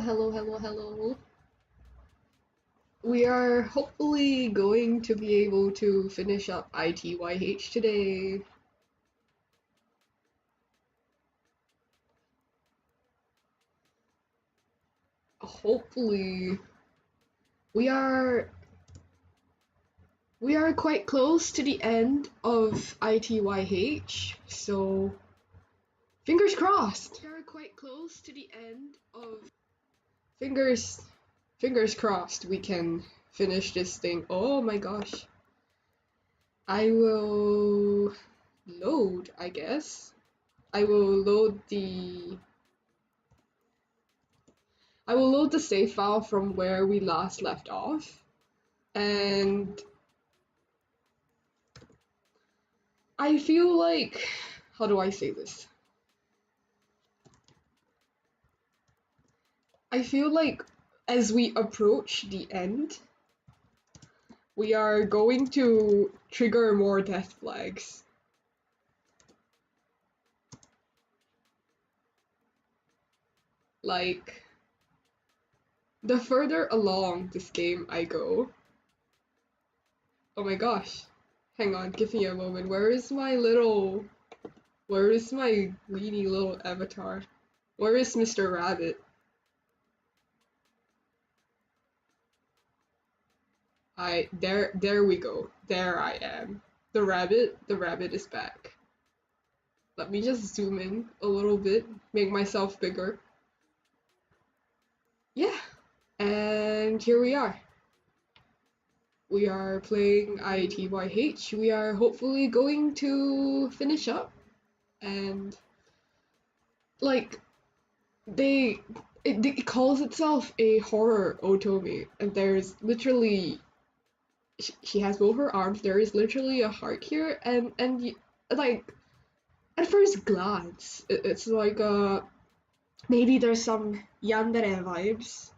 Hello. We are hopefully going to be able to finish up ITYH today. Hopefully, we are quite close to the end of ITYH, so fingers crossed. We are quite close to the end of fingers crossed we can finish this thing. Oh my gosh. I will load, I guess. I will load the save file from where we last left off, and I feel like, how do I say this? I feel like as we approach the end, we are going to trigger more death flags. Like, the further along this game I go, oh my gosh, hang on, give me a moment, where is my weenie little avatar? Where is Mr. Rabbit? There we go. There I am. The rabbit is back. Let me just zoom in a little bit, make myself bigger. Yeah, and here we are. We are playing ITYH. We are hopefully going to finish up, and like it calls itself a horror otome, and there's literally she has both her arms. There is literally a heart here, and like at first glance, it's like maybe there's some yandere vibes,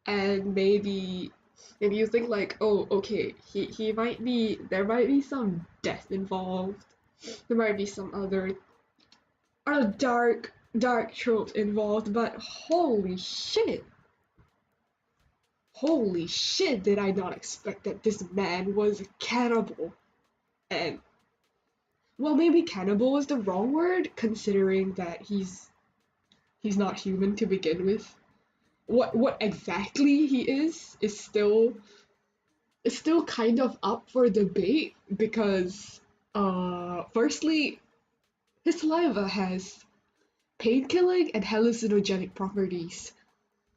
and maybe you think like, oh, okay, he might be, there might be some death involved, there might be some other dark tropes involved, but holy shit, did I not expect that this man was a cannibal. And well, maybe cannibal is the wrong word, considering that he's not human to begin with. What exactly he is still kind of up for debate, because firstly, his saliva has pain-killing and hallucinogenic properties.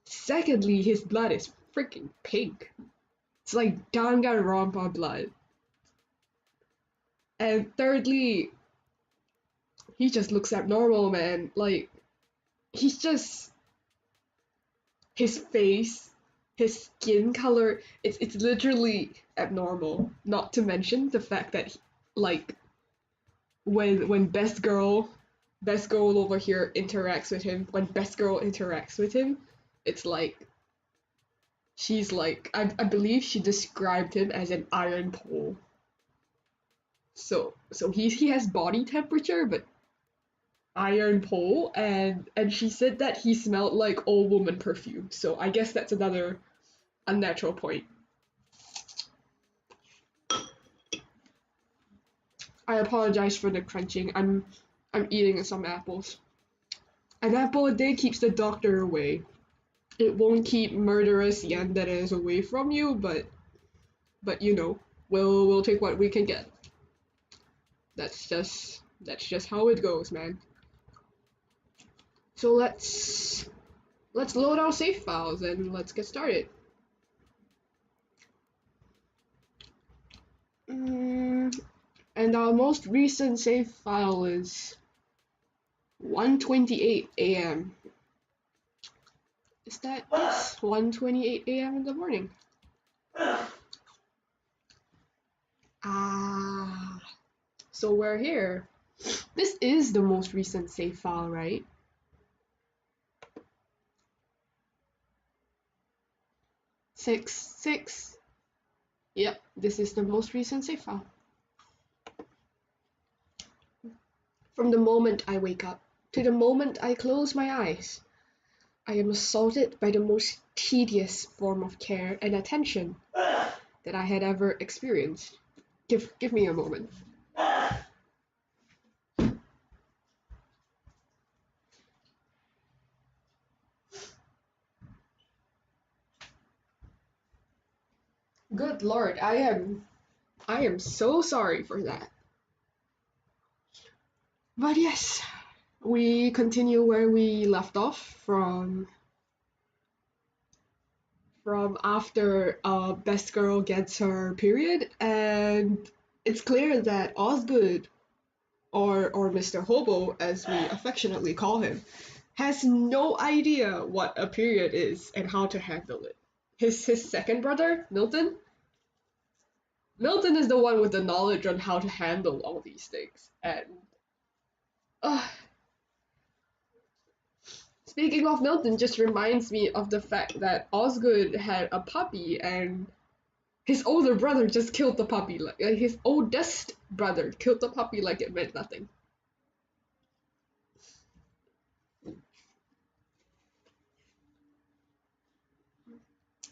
Secondly, his blood is freaking pink. It's like Danganronpa blood. And thirdly, he just looks abnormal, man. Like, he's just, his face, his skin color, it's literally abnormal. Not to mention the fact that like when best girl over here interacts with him, when best girl interacts with him, it's like she's like, I believe she described him as an iron pole. So he has body temperature, but iron pole, and she said that he smelled like old woman perfume. So I guess that's another unnatural point. I apologize for the crunching. I'm eating some apples. An apple a day keeps the doctor away. It won't keep murderous yanderes away from you, but you know, we'll take what we can get. That's just how it goes, man. So let's load our save files and let's get started. And our most recent save file is 1:28 a.m. Is that yes? 1:28 a.m. in the morning. So we're here. This is the most recent save file, right? Six. Yep, this is the most recent save file. From the moment I wake up to the moment I close my eyes, I am assaulted by the most tedious form of care and attention that I had ever experienced. Give me a moment. Good Lord, I am so sorry for that. But yes, we continue where we left off from after Best Girl gets her period, and it's clear that Osgood, or Mr. Hobo as we affectionately call him, has no idea what a period is and how to handle it. His second brother, Milton is the one with the knowledge on how to handle all these things. And uh, speaking of Milton, just reminds me of the fact that Osgood had a puppy and his older brother just killed the puppy. Like his oldest brother killed the puppy like it meant nothing.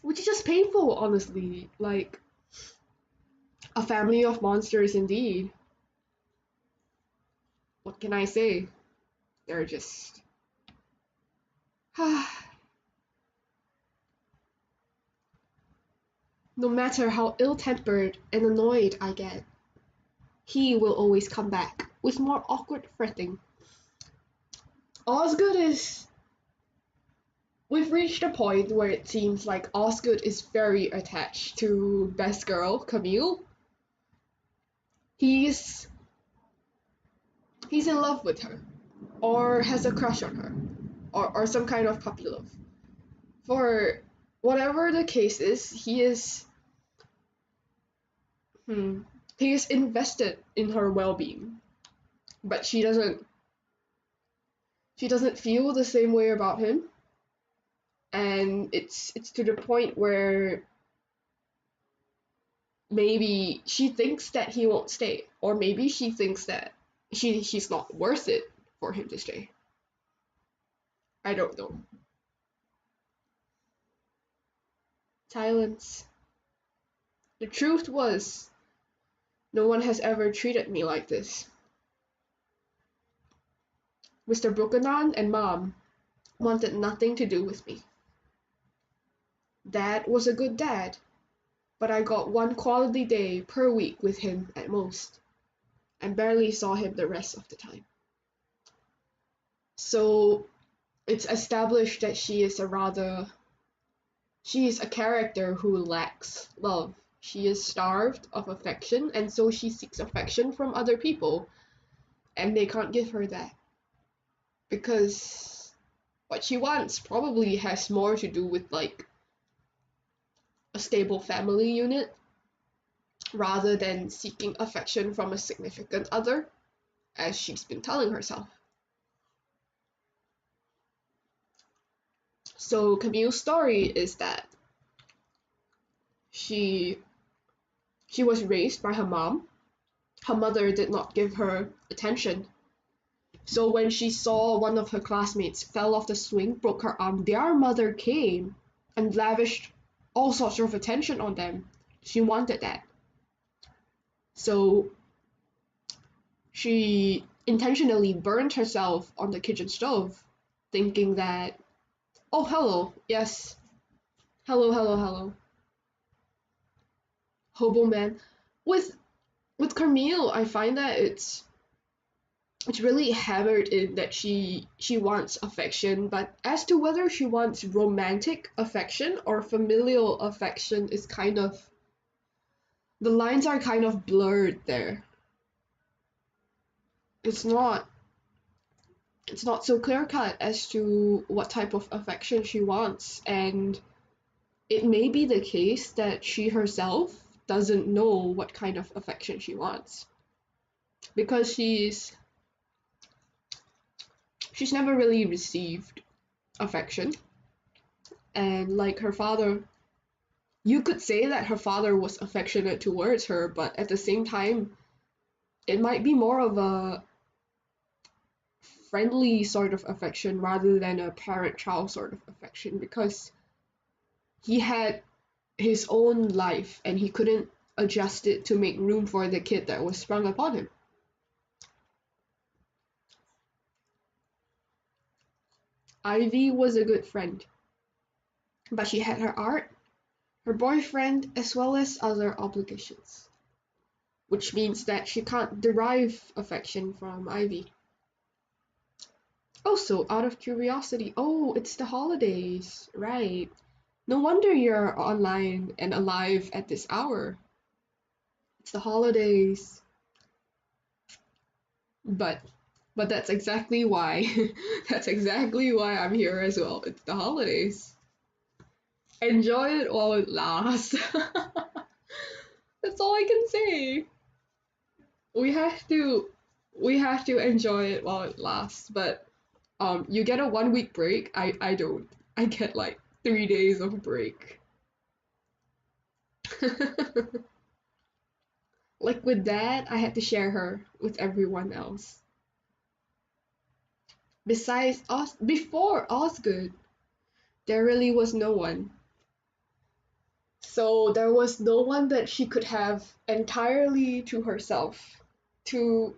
Which is just painful, honestly. Like, a family of monsters indeed. What can I say? They're just. No matter how ill tempered and annoyed I get, he will always come back with more awkward fretting. Osgood is. We've reached a point where it seems like Osgood is very attached to Best Girl, Camille. He's he's in love with her, or has a crush on her, or some kind of puppy love. For whatever the case is, hmm, he is invested in her well-being, but she doesn't feel the same way about him, and it's to the point where maybe she thinks that he won't stay, or maybe she thinks that she's not worth it for him to stay. I don't know. Silence. The truth was, no one has ever treated me like this. Mr. Buchanan and Mom wanted nothing to do with me. Dad was a good dad, but I got one quality day per week with him at most, and barely saw him the rest of the time. So it's established that she is a character who lacks love. She is starved of affection, and so she seeks affection from other people, and they can't give her that. Because what she wants probably has more to do with like a stable family unit rather than seeking affection from a significant other, as she's been telling herself. So Camille's story is that she she was raised by her mom. Her mother did not give her attention. So when she saw one of her classmates fell off the swing, broke her arm, their mother came and lavished all sorts of attention on them. She wanted that. So she intentionally burned herself on the kitchen stove, thinking that, oh, hello, yes, hello, hello, hello, hobo man. With with Carmille, I find that it's really hammered in that she wants affection, but as to whether she wants romantic affection or familial affection is kind of the lines are kind of blurred there. It's not it's not so clear cut as to what type of affection she wants, and it may be the case that she herself doesn't know what kind of affection she wants because she's never really received affection, and like her father, you could say that her father was affectionate towards her, but at the same time it might be more of a friendly sort of affection rather than a parent-child sort of affection because he had his own life and he couldn't adjust it to make room for the kid that was sprung upon him. Ivy was a good friend, but she had her art, her boyfriend, as well as other obligations, which means that she can't derive affection from Ivy. Also, out of curiosity, oh, it's the holidays, right? No wonder you're online and alive at this hour. It's the holidays. But but that's exactly why that's exactly why I'm here as well. It's the holidays. Enjoy it while it lasts. That's all I can say. We have to we have to enjoy it while it lasts, but you get a 1 week break. I don't. I get like 3 days of break. Like with that, I had to share her with everyone else. Besides Os before Osgood, there really was no one. So there was no one that she could have entirely to herself. To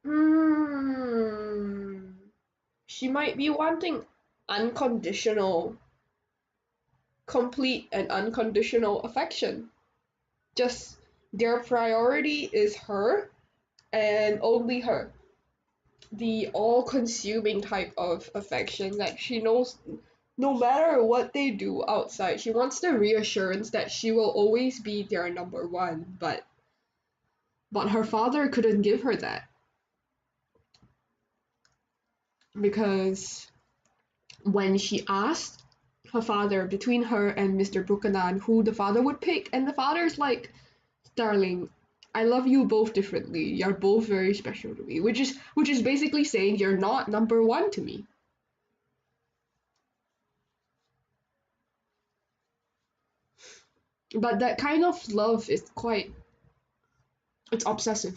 mm, she might be wanting unconditional, complete and unconditional affection. Just their priority is her and only her. The all-consuming type of affection that she knows no matter what they do outside, she wants the reassurance that she will always be their number one, but her father couldn't give her that because when she asked her father between her and Mr. Buchanan who the father would pick, and the father's like, darling, I love you both differently. You're both very special to me, which is basically saying you're not number one to me. But that kind of love is quite it's obsessive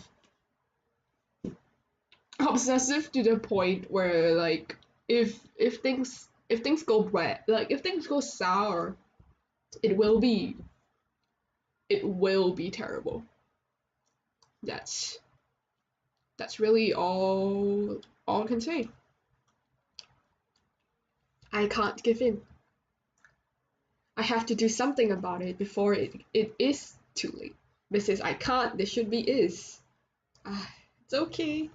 to the point where like if things go bad, like if things go sour, it will be it will be terrible. That's really all I can say. I can't give in. I have to do something about it before it is too late. This is I can't, this should be is. Ah, it's okay.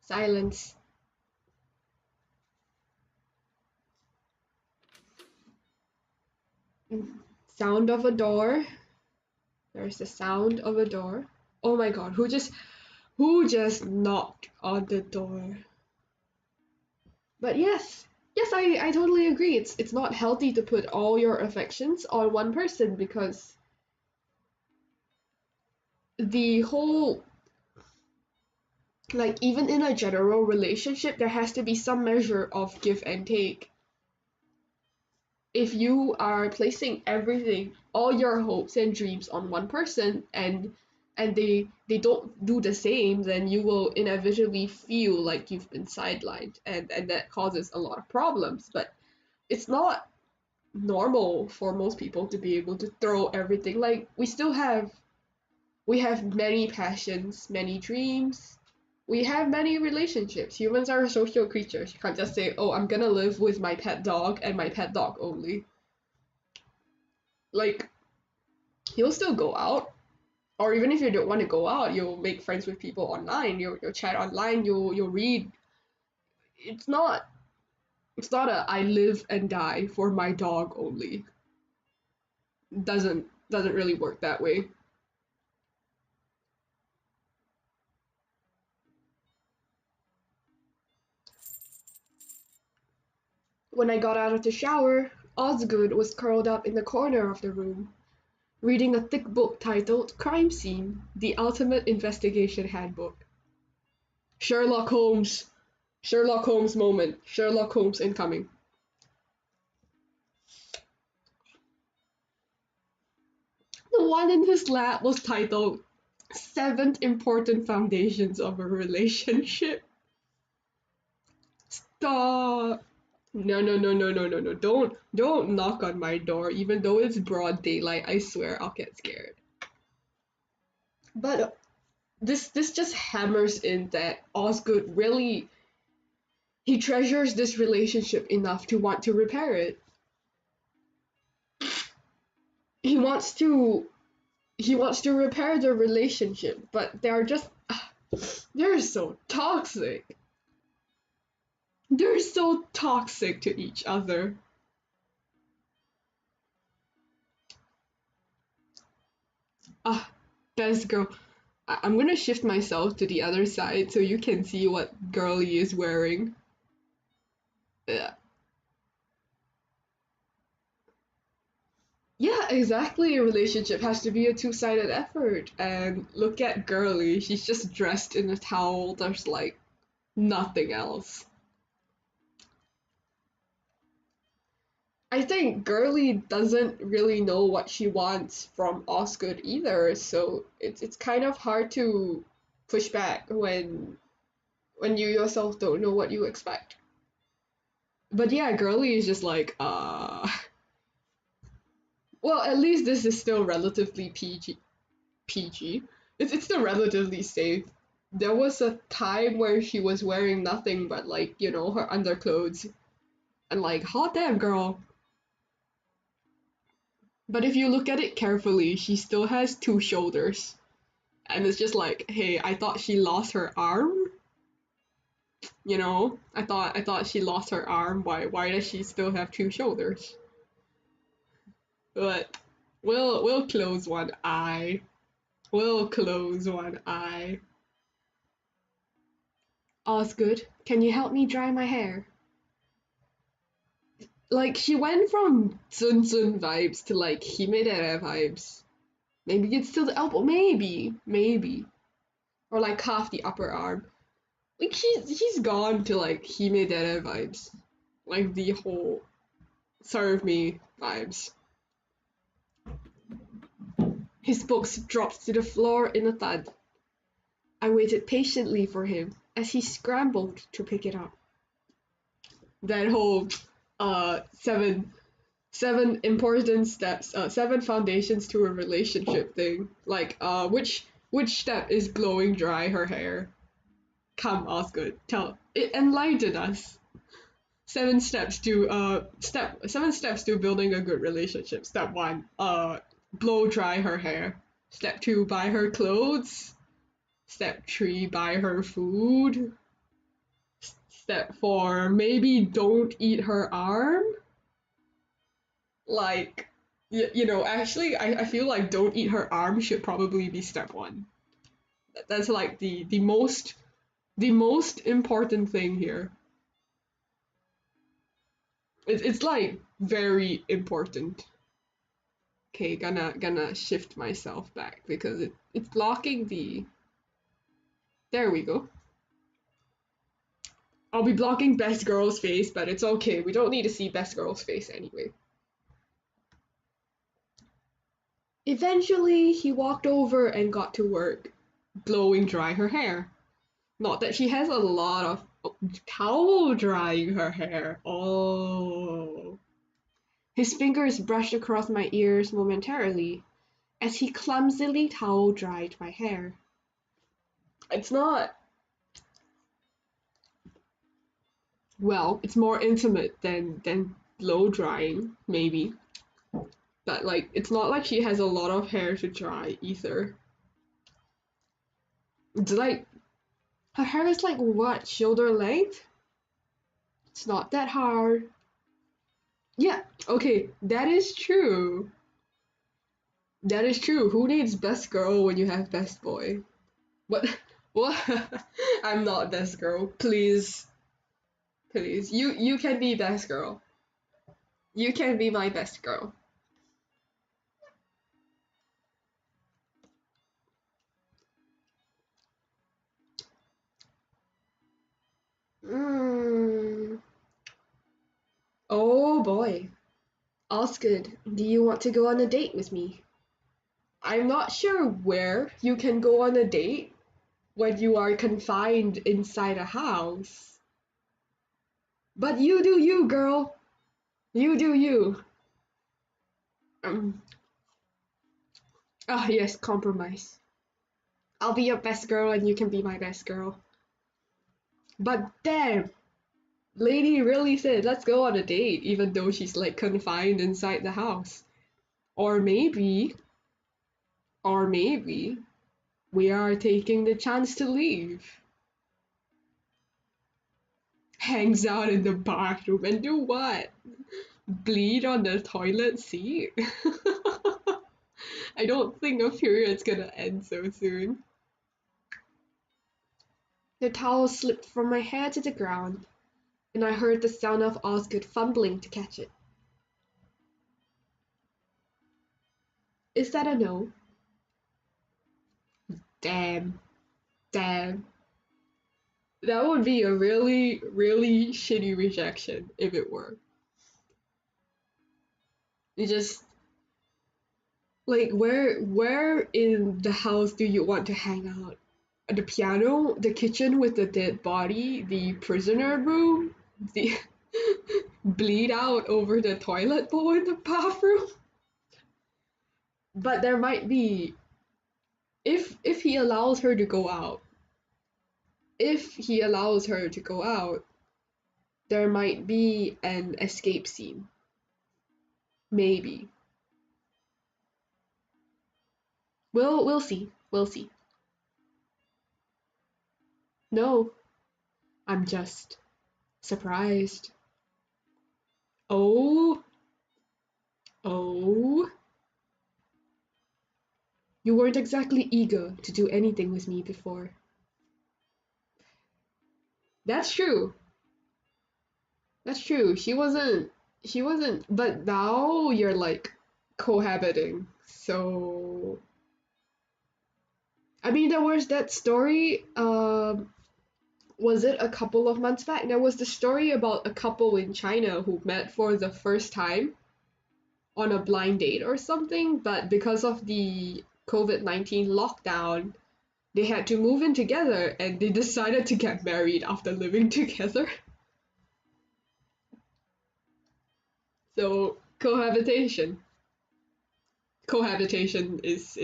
Silence. Sound of a door. There's the sound of a door. Oh my god, who just knocked on the door? But yes, I totally agree. It's not healthy to put all your affections on one person because the whole like even in a general relationship there has to be some measure of give and take. If you are placing everything, all your hopes and dreams on one person and they don't do the same, then you will inevitably feel like you've been sidelined and that causes a lot of problems. But it's not normal for most people to be able to throw everything. Like we have many passions, many dreams. We have many relationships. Humans are social creatures. You can't just say, oh, I'm gonna live with my pet dog and my pet dog only. Like, you'll still go out. Or even if you don't want to go out, you'll make friends with people online. You'll chat online. You'll read. It's not it's not a I live and die for my dog only. Doesn't really work that way. When I got out of the shower, Osgood was curled up in the corner of the room, reading a thick book titled Crime Scene: The Ultimate Investigation Handbook. Sherlock Holmes. Sherlock Holmes moment. Sherlock Holmes incoming. The one in his lap was titled Seven important foundations of a relationship. Stop. No, no, no, no, no, no, no. Don't knock on my door, even though it's broad daylight. I swear I'll get scared. But this just hammers in that Osgood really he treasures this relationship enough to want to repair it. He wants to he wants to repair the relationship, but they're just they're so toxic. They're so toxic to each other. Ah, best girl. I'm gonna shift myself to the other side so you can see what girly is wearing. Yeah. Yeah, exactly. A relationship has to be a two-sided effort. And look at girly. She's just dressed in a towel. There's like nothing else. I think girly doesn't really know what she wants from Osgood either, so it's kind of hard to push back when you yourself don't know what you expect. But yeah, girly is just like, well, at least this is still relatively PG. It's still relatively safe. There was a time where she was wearing nothing but like, her underclothes and like, hot damn girl. But if you look at it carefully, she still has two shoulders. And it's just like, hey, I thought she lost her arm. I thought she lost her arm. Why does she still have two shoulders? But we'll close one eye. We'll close one eye. Osgood, can you help me dry my hair? Like she went from Zun Zun vibes to like Himedere vibes. Maybe it's still the elbow. Maybe. Or like half the upper arm. Like he's gone to like Himedere vibes. Like the whole serve me vibes. His books dropped to the floor in a thud. I waited patiently for him as he scrambled to pick it up. That whole seven important steps, seven foundations to a relationship thing. Like which step is blowing dry her hair? Come, Osgood, tell it enlighten us. Seven steps to building a good relationship. Step one, blow dry her hair. Step two, buy her clothes. Step three, buy her food. Step four, maybe don't eat her arm. Like, actually, I feel like don't eat her arm should probably be step one. That's like the most important thing here. It's like very important. Okay, gonna shift myself back because it's blocking the. There we go. I'll be blocking best girl's face, but it's okay. We don't need to see best girl's face anyway. Eventually, he walked over and got to work, blowing dry her hair. Not that she has a lot of towel drying her hair. Oh. His fingers brushed across my ears momentarily as he clumsily towel dried my hair. It's not. Well, it's more intimate than blow drying, maybe. But like, it's not like she has a lot of hair to dry either. It's like her hair is like what, shoulder length? It's not that hard. Yeah, okay, that is true. That is true. Who needs best girl when you have best boy? What? What? I'm not best girl. Please, please. You can be best girl. You can be my best girl. Mm. Oh boy. Osgood, do you want to go on a date with me? I'm not sure where you can go on a date when you are confined inside a house. But you do you, girl. You do you. Um, yes, compromise. I'll be your best girl and you can be my best girl. But damn, lady really said, let's go on a date, even though she's like confined inside the house. Or maybe, we are taking the chance to leave. Hangs out in the bathroom and do what? Bleed on the toilet seat? I don't think a period's gonna end so soon. The towel slipped from my hair to the ground, and I heard the sound of Osgood fumbling to catch it. Is that a no? Damn. Damn. That would be a really, really shitty rejection if it were. You just like where in the house do you want to hang out? The piano, the kitchen with the dead body, the prisoner room, the bleed out over the toilet bowl in the bathroom. But there might be if he allows her to go out. If he allows her to go out, there might be an escape scene. Maybe. We'll see. We'll see. No, I'm just surprised. Oh, oh. You weren't exactly eager to do anything with me before. That's true. That's true. She wasn't, but now you're like cohabiting. So I mean there was that story, was it a couple of months back? There was the story about a couple in China who met for the first time on a blind date or something, but because of the COVID-19 lockdown, they had to move in together and they decided to get married after living together. So cohabitation. Cohabitation is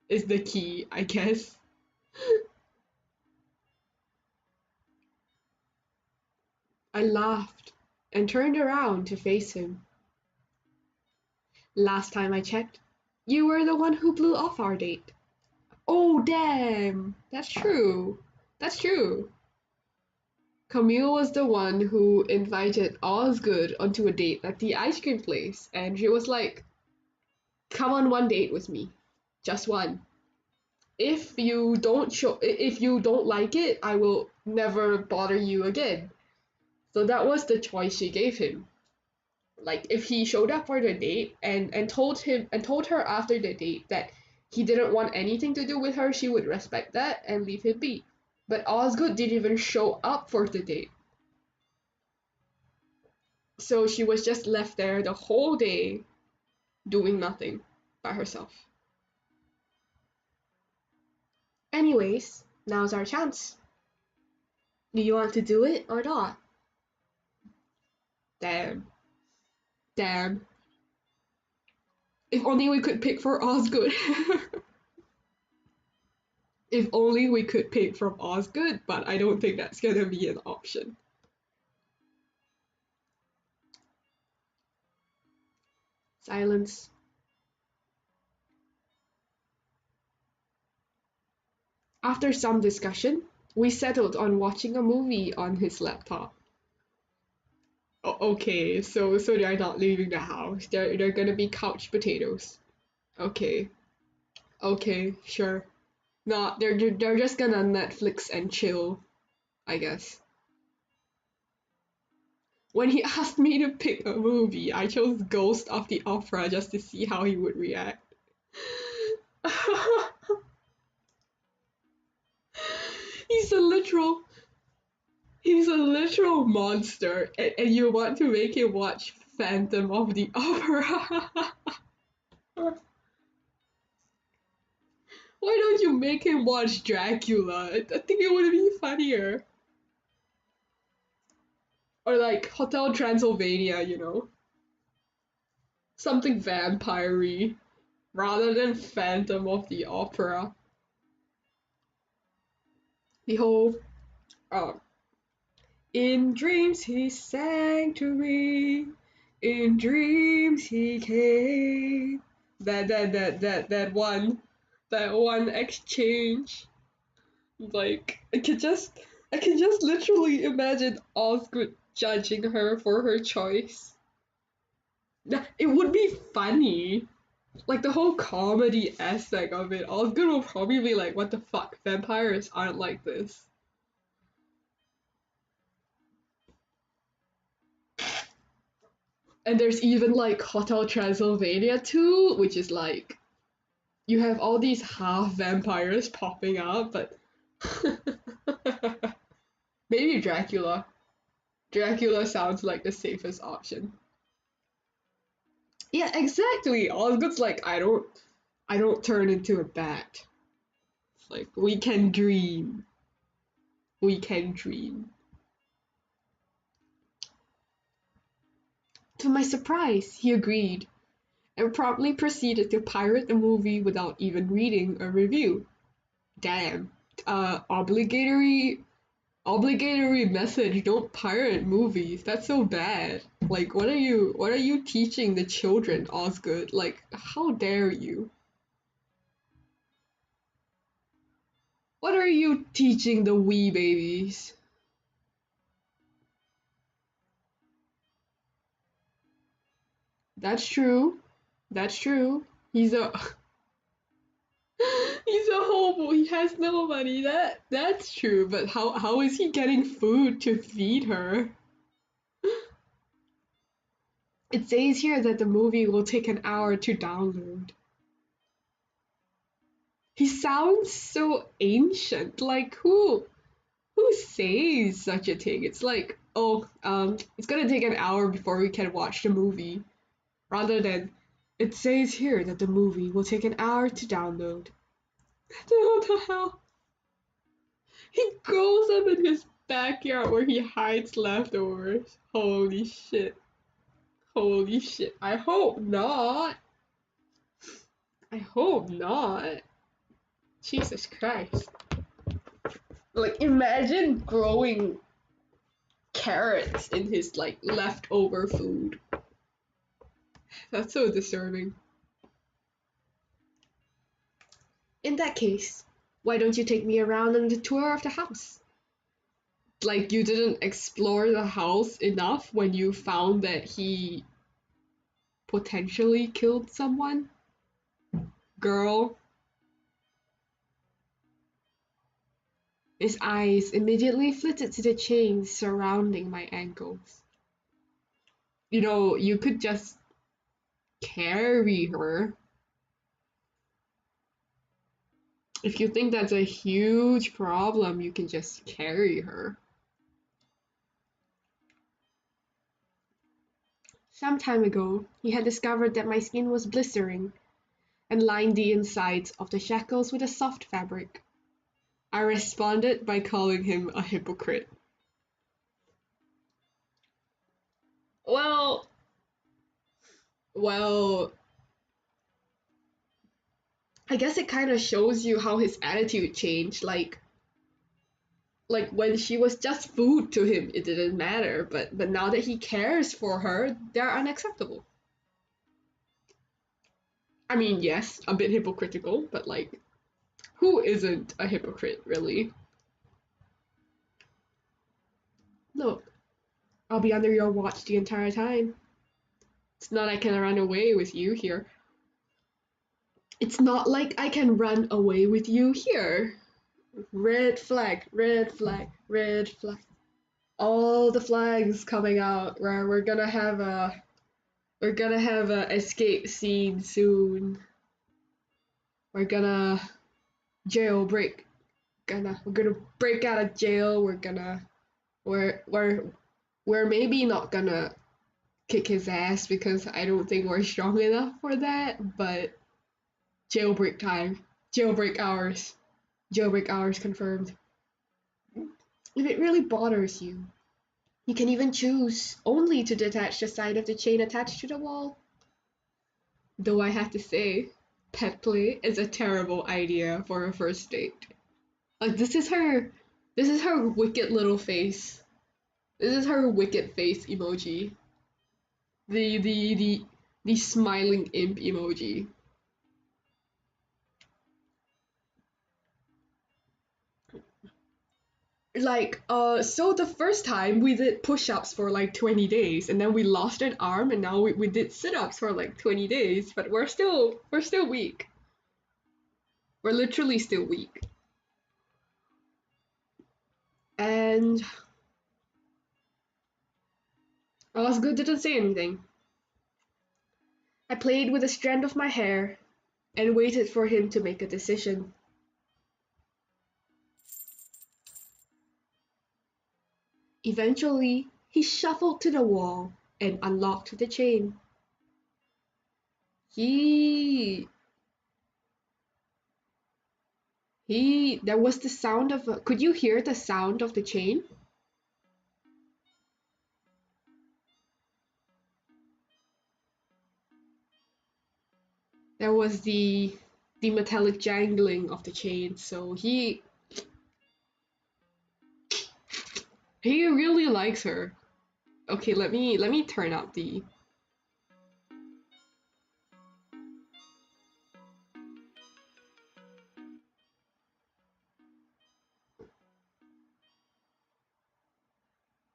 the key, I guess. I laughed and turned around to face him. Last time I checked, you were the one who blew off our date. Oh, damn! That's true. That's true. Camille was the one who invited Osgood onto a date at the ice cream place, and she was like, come on one date with me. Just one. If you don't like it, I will never bother you again. So that was the choice she gave him. Like if he showed up for the date and told her after the date that he didn't want anything to do with her, she would respect that and leave him be. But Osgood didn't even show up for the date. So she was just left there the whole day doing nothing by herself. Anyways, now's our chance. Do you want to do it or not? Damn. Damn. If only we could pick for Osgood. If only we could pick from Osgood, but I don't think that's gonna be an option. Silence. After some discussion, we settled on watching a movie on his laptop. Okay, so they're not leaving the house. They're gonna be couch potatoes. Okay, okay, sure. Not they're just gonna Netflix and chill, I guess. When he asked me to pick a movie, I chose Ghost of the Opera just to see how he would react. He's a literal he's a literal monster, and you want to make him watch Phantom of the Opera. Why don't you make him watch Dracula? I think it would be funnier. Or like Hotel Transylvania, you know? Something vampire-y rather than Phantom of the Opera. The whole uh, in dreams he sang to me, in dreams he came. That one exchange. Like I can just literally imagine Osgood judging her for her choice. It would be funny. Like the whole comedy aspect of it. Osgood will probably be like, what the fuck? Vampires aren't like this. And there's even like Hotel Transylvania too, which is like you have all these half vampires popping up, but maybe Dracula. Dracula sounds like the safest option. Yeah, exactly. Osgood's like, I don't turn into a bat. It's like we can dream. We can dream. To my surprise, he agreed and promptly proceeded to pirate the movie without even reading a review. Damn. Obligatory message, don't pirate movies. That's so bad. Like what are you teaching the children, Osgood? Like how dare you? What are you teaching the wee babies? That's true. That's true. He's a he's a hobo. He has no money. That's true. But how is he getting food to feed her? It says here that the movie will take an hour to download. He sounds so ancient. Like who says such a thing? It's like, oh, it's gonna take an hour before we can watch the movie, rather than it says here that the movie will take an hour to download. What the hell? He goes up in his backyard where he hides leftovers. Holy shit. Holy shit. I hope not. I hope not. Jesus Christ. Like, imagine growing carrots in his, like, leftover food. That's so disturbing. In that case, why don't you take me around on the tour of the house? Like, you didn't explore the house enough when you found that he potentially killed someone? Girl. His eyes immediately flitted to the chains surrounding my ankles. You could just carry her. If you think that's a huge problem, you can just carry her. Some time ago, he had discovered that my skin was blistering and lined the insides of the shackles with a soft fabric. I responded by calling him a hypocrite. Well, well, I guess it kind of shows you how his attitude changed. Like when she was just food to him, it didn't matter. But now that he cares for her, they're unacceptable. I mean, yes, a bit hypocritical, but like, who isn't a hypocrite, really? Look, I'll be under your watch the entire time. It's not I can run away with you here. It's not like I can run away with you here. Red flag, red flag, red flag. All the flags coming out where we're gonna have a escape scene soon. We're gonna jailbreak. We're gonna break out of jail. We're maybe not gonna kick his ass because I don't think we're strong enough for that, but jailbreak time. Jailbreak hours. Jailbreak hours confirmed. If it really bothers you, you can even choose only to detach the side of the chain attached to the wall. Though I have to say, pet play is a terrible idea for a first date. Like this is her wicked little face. This is her wicked face emoji. The smiling imp emoji. Like, so the first time we did push-ups for like 20 days and then we lost an arm and now we did sit-ups for like 20 days, but we're still weak. We're literally still weak. And Osgood didn't say anything. I played with a strand of my hair and waited for him to make a decision. Eventually, he shuffled to the wall and unlocked the chain. He there was the sound of could you hear the sound of the chain? There was the metallic jangling of the chain, so he really likes her. Okay, let me turn up the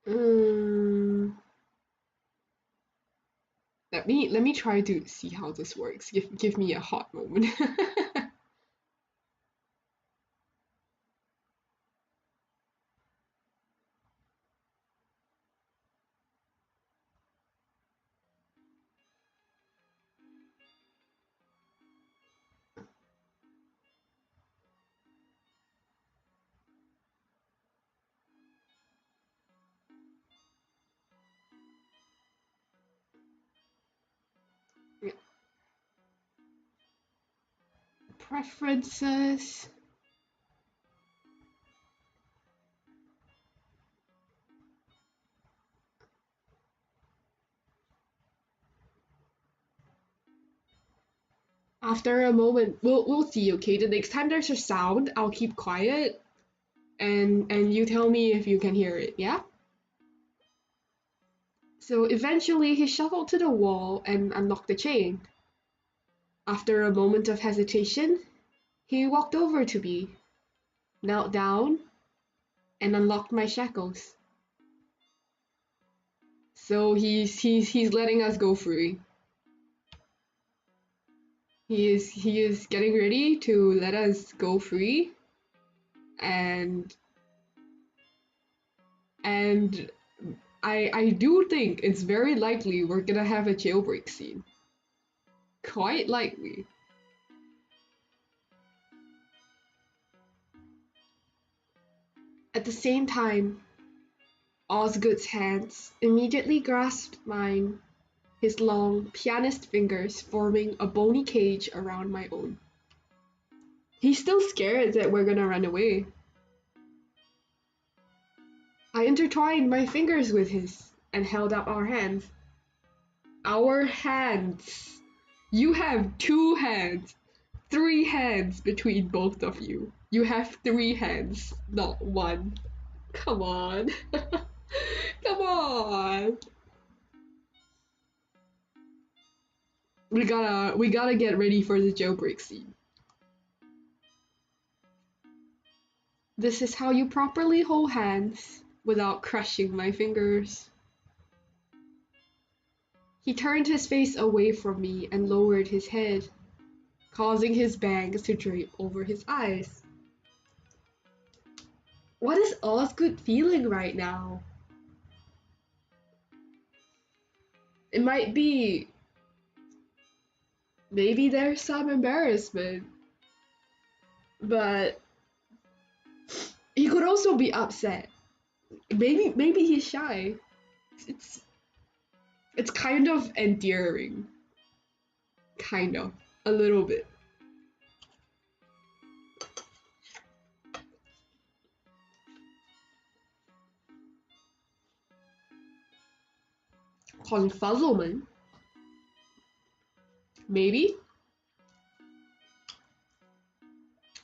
um, let me try to see how this works. Give me a hot moment. Preferences. After a moment, we'll see. Okay, the next time there's a sound, I'll keep quiet, and you tell me if you can hear it. Yeah. So eventually, he shuffled to the wall and unlocked the chain. After a moment of hesitation, he walked over to me, knelt down, and unlocked my shackles. So he's letting us go free. He is getting ready to let us go free, and and I do think it's very likely we're gonna have a jailbreak scene. Quite likely. At the same time, Osgood's hands immediately grasped mine, his long, pianist fingers forming a bony cage around my own. He's still scared that we're gonna run away. I intertwined my fingers with his and held up our hands. Our hands! You have two hands! Three hands between both of you. You have three hands, not one. Come on. Come on. We gotta get ready for the jailbreak scene. This is how you properly hold hands without crushing my fingers. He turned his face away from me and lowered his head, causing his bangs to drape over his eyes. What is Osgood feeling right now? It might be, maybe there's some embarrassment, but he could also be upset. Maybe he's shy. It's it's kind of endearing, kind of a little bit. Confuzzlement? Maybe?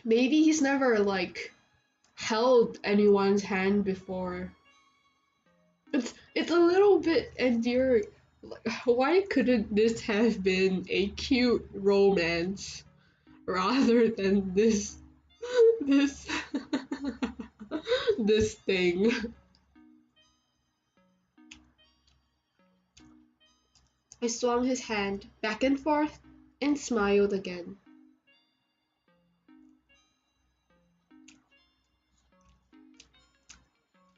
Maybe he's never, like, held anyone's hand before. It's a little bit endearing. Like, why couldn't this have been a cute romance rather than this this thing? I swung his hand back and forth and smiled again.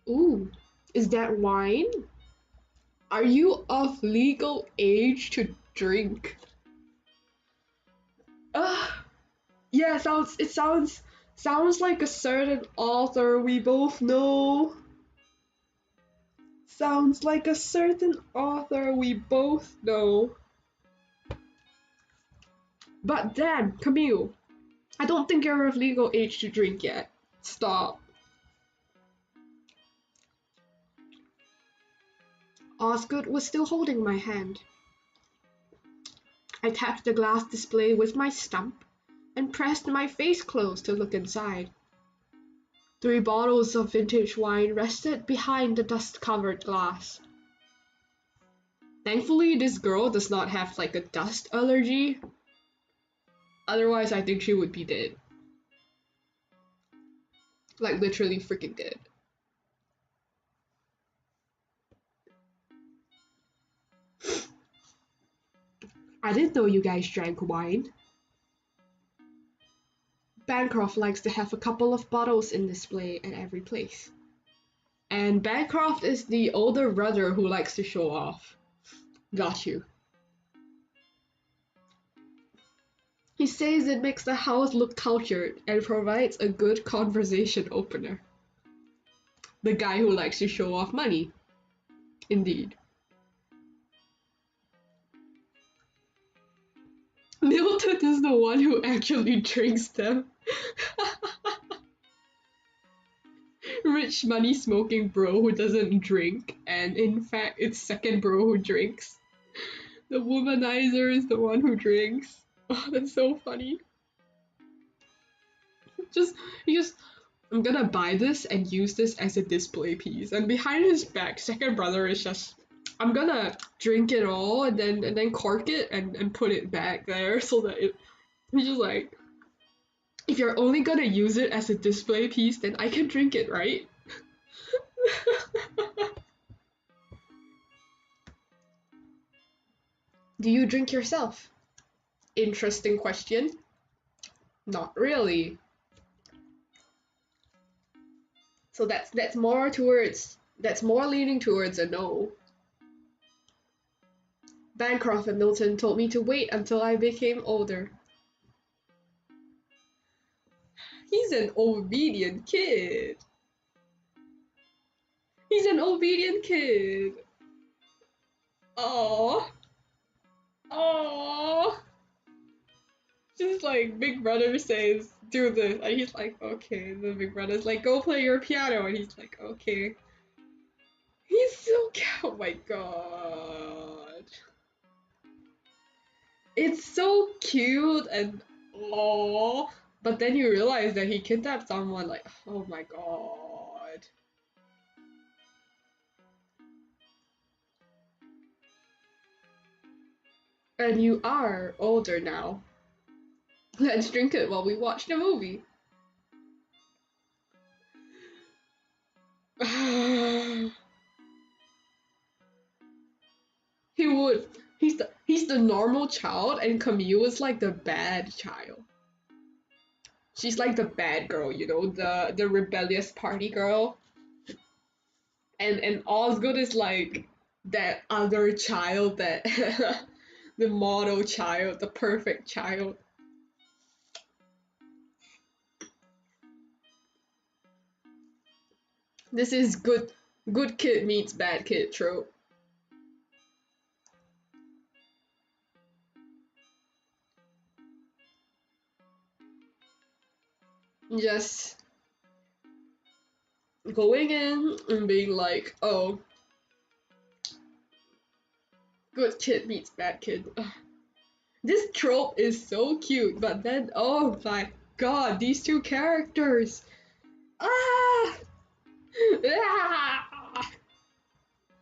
Ooh, is that wine? Are you of legal age to drink? Ugh. Yeah, sounds like a certain author we both know. Sounds like a certain author we both know. But Dan, Camille, I don't think you're of legal age to drink yet. Stop. Osgood was still holding my hand. I tapped the glass display with my stump and pressed my face close to look inside. 3 bottles of vintage wine rested behind the dust-covered glass. Thankfully, this girl does not have like a dust allergy. Otherwise, I think she would be dead. Like literally freaking dead. I didn't know you guys drank wine. Bancroft likes to have a couple of bottles in display at every place. And Bancroft is the older brother who likes to show off. Got you. He says it makes the house look cultured and provides a good conversation opener. The guy who likes to show off money. Indeed. Milton is the one who actually drinks them. Rich money smoking bro who doesn't drink, and in fact it's second bro who drinks. The womanizer is the one who drinks. Oh, that's so funny. Just I'm gonna buy this and use this as a display piece. And behind his back, second brother is just I'm gonna drink it all and then cork it and put it back there so that he's just like, if you're only gonna use it as a display piece, then I can drink it, right? Do you drink yourself? Interesting question. Not really. So that's more leaning towards a no. Bancroft and Milton told me to wait until I became older. He's an obedient kid. He's an obedient kid. Aww. Aww. Just like Big Brother says, do this. And he's like, okay. The Big Brother's like, go play your piano. And he's like, okay. He's so cute. Oh my god. It's so cute and aww. But then you realize that he kidnapped someone, like, oh my god. And you are older now. Let's drink it while we watch the movie. He would. He's the normal child, and Camille is like the bad child. She's like the bad girl, you know, the rebellious party girl. And Osgood is like that other child, that the model child, the perfect child. This is good kid meets bad kid trope. Just going in and being like, oh, Good kid meets bad kid. Ugh. This trope is so cute, but then, oh my god, these two characters. Ah! Ah!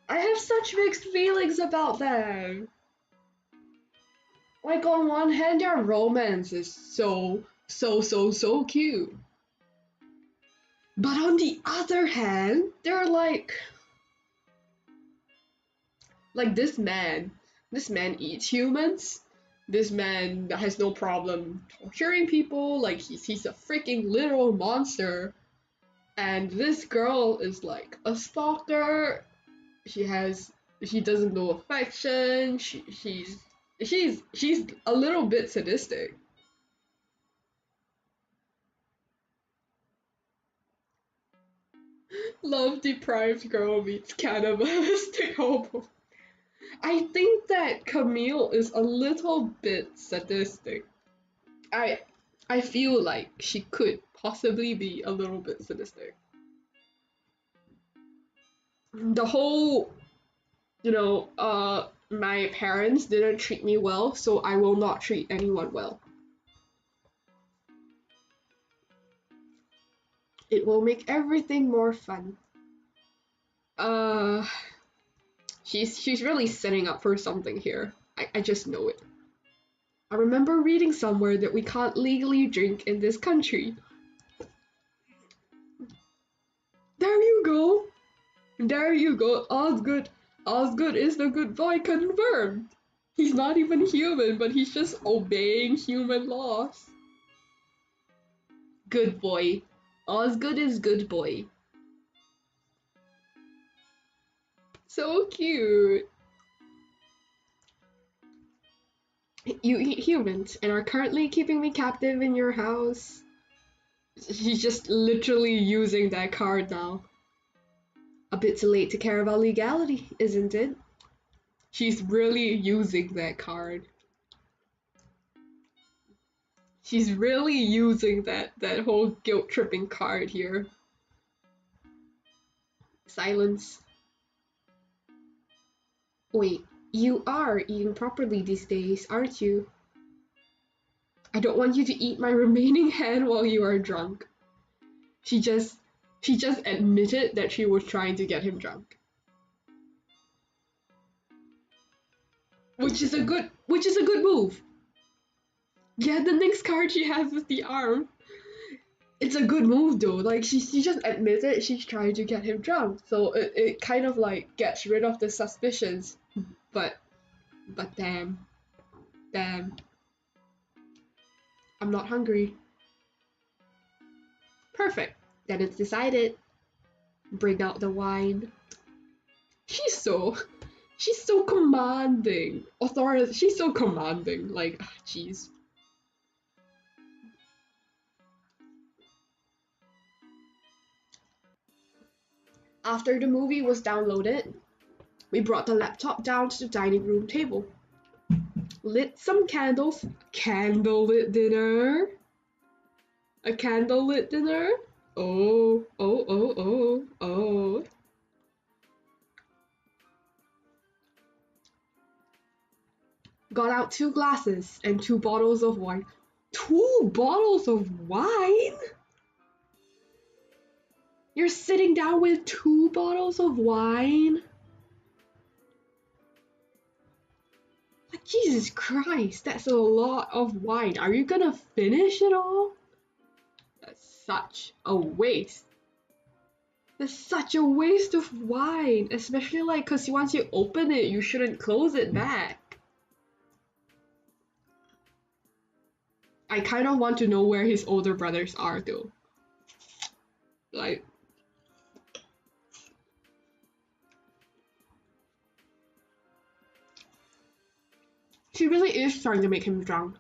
I have such mixed feelings about them. Like, on one hand, their romance is so cute. But on the other hand, they're like this man eats humans. This man has no problem torturing people. Like he's a freaking literal monster. And this girl is like a stalker. She has she doesn't know affection. She's a little bit sadistic. Love deprived girl meets cannibalistic hobo. I think that Camille is a little bit sadistic. I I feel like she could possibly be a little bit sadistic. The whole, my parents didn't treat me well, so I will not treat anyone well. It will make everything more fun. Uh, she's really setting up for something here. I just know it. I remember reading somewhere that we can't legally drink in this country. There you go. There you go. Osgood. Osgood is the good boy confirmed. He's not even human, but he's just obeying human laws. Good boy. Osgood is good boy. So cute. You eat humans and are currently keeping me captive in your house. She's just literally using that card now. A bit too late to care about legality, isn't it? She's really using that card. She's really using that whole guilt tripping card here. Silence. Wait, you are eating properly these days, aren't you? I don't want you to eat my remaining hand while you are drunk. She just admitted that she was trying to get him drunk. Which is a good move. Yeah, the next card she has is the arm. It's a good move though. Like she just admitted she's trying to get him drunk. So it kind of like gets rid of the suspicions. But damn. Damn. I'm not hungry. Perfect. Then it's decided. Bring out the wine. She's so commanding. Authority. She's so commanding. Like, jeez. After the movie was downloaded, we brought the laptop down to the dining room table. Lit some candles. Candlelit dinner. A candlelit dinner. Oh, oh, oh, oh, oh. Got out 2 glasses and 2 bottles of wine. 2 bottles of wine? You're sitting down with 2 bottles of wine? Like, Jesus Christ, that's a lot of wine. Are you gonna finish it all? That's such a waste. That's such a waste of wine, especially like, cause once you open it, you shouldn't close it back. I kind of want to know where his older brothers are though. Like, she really is trying to make him drunk.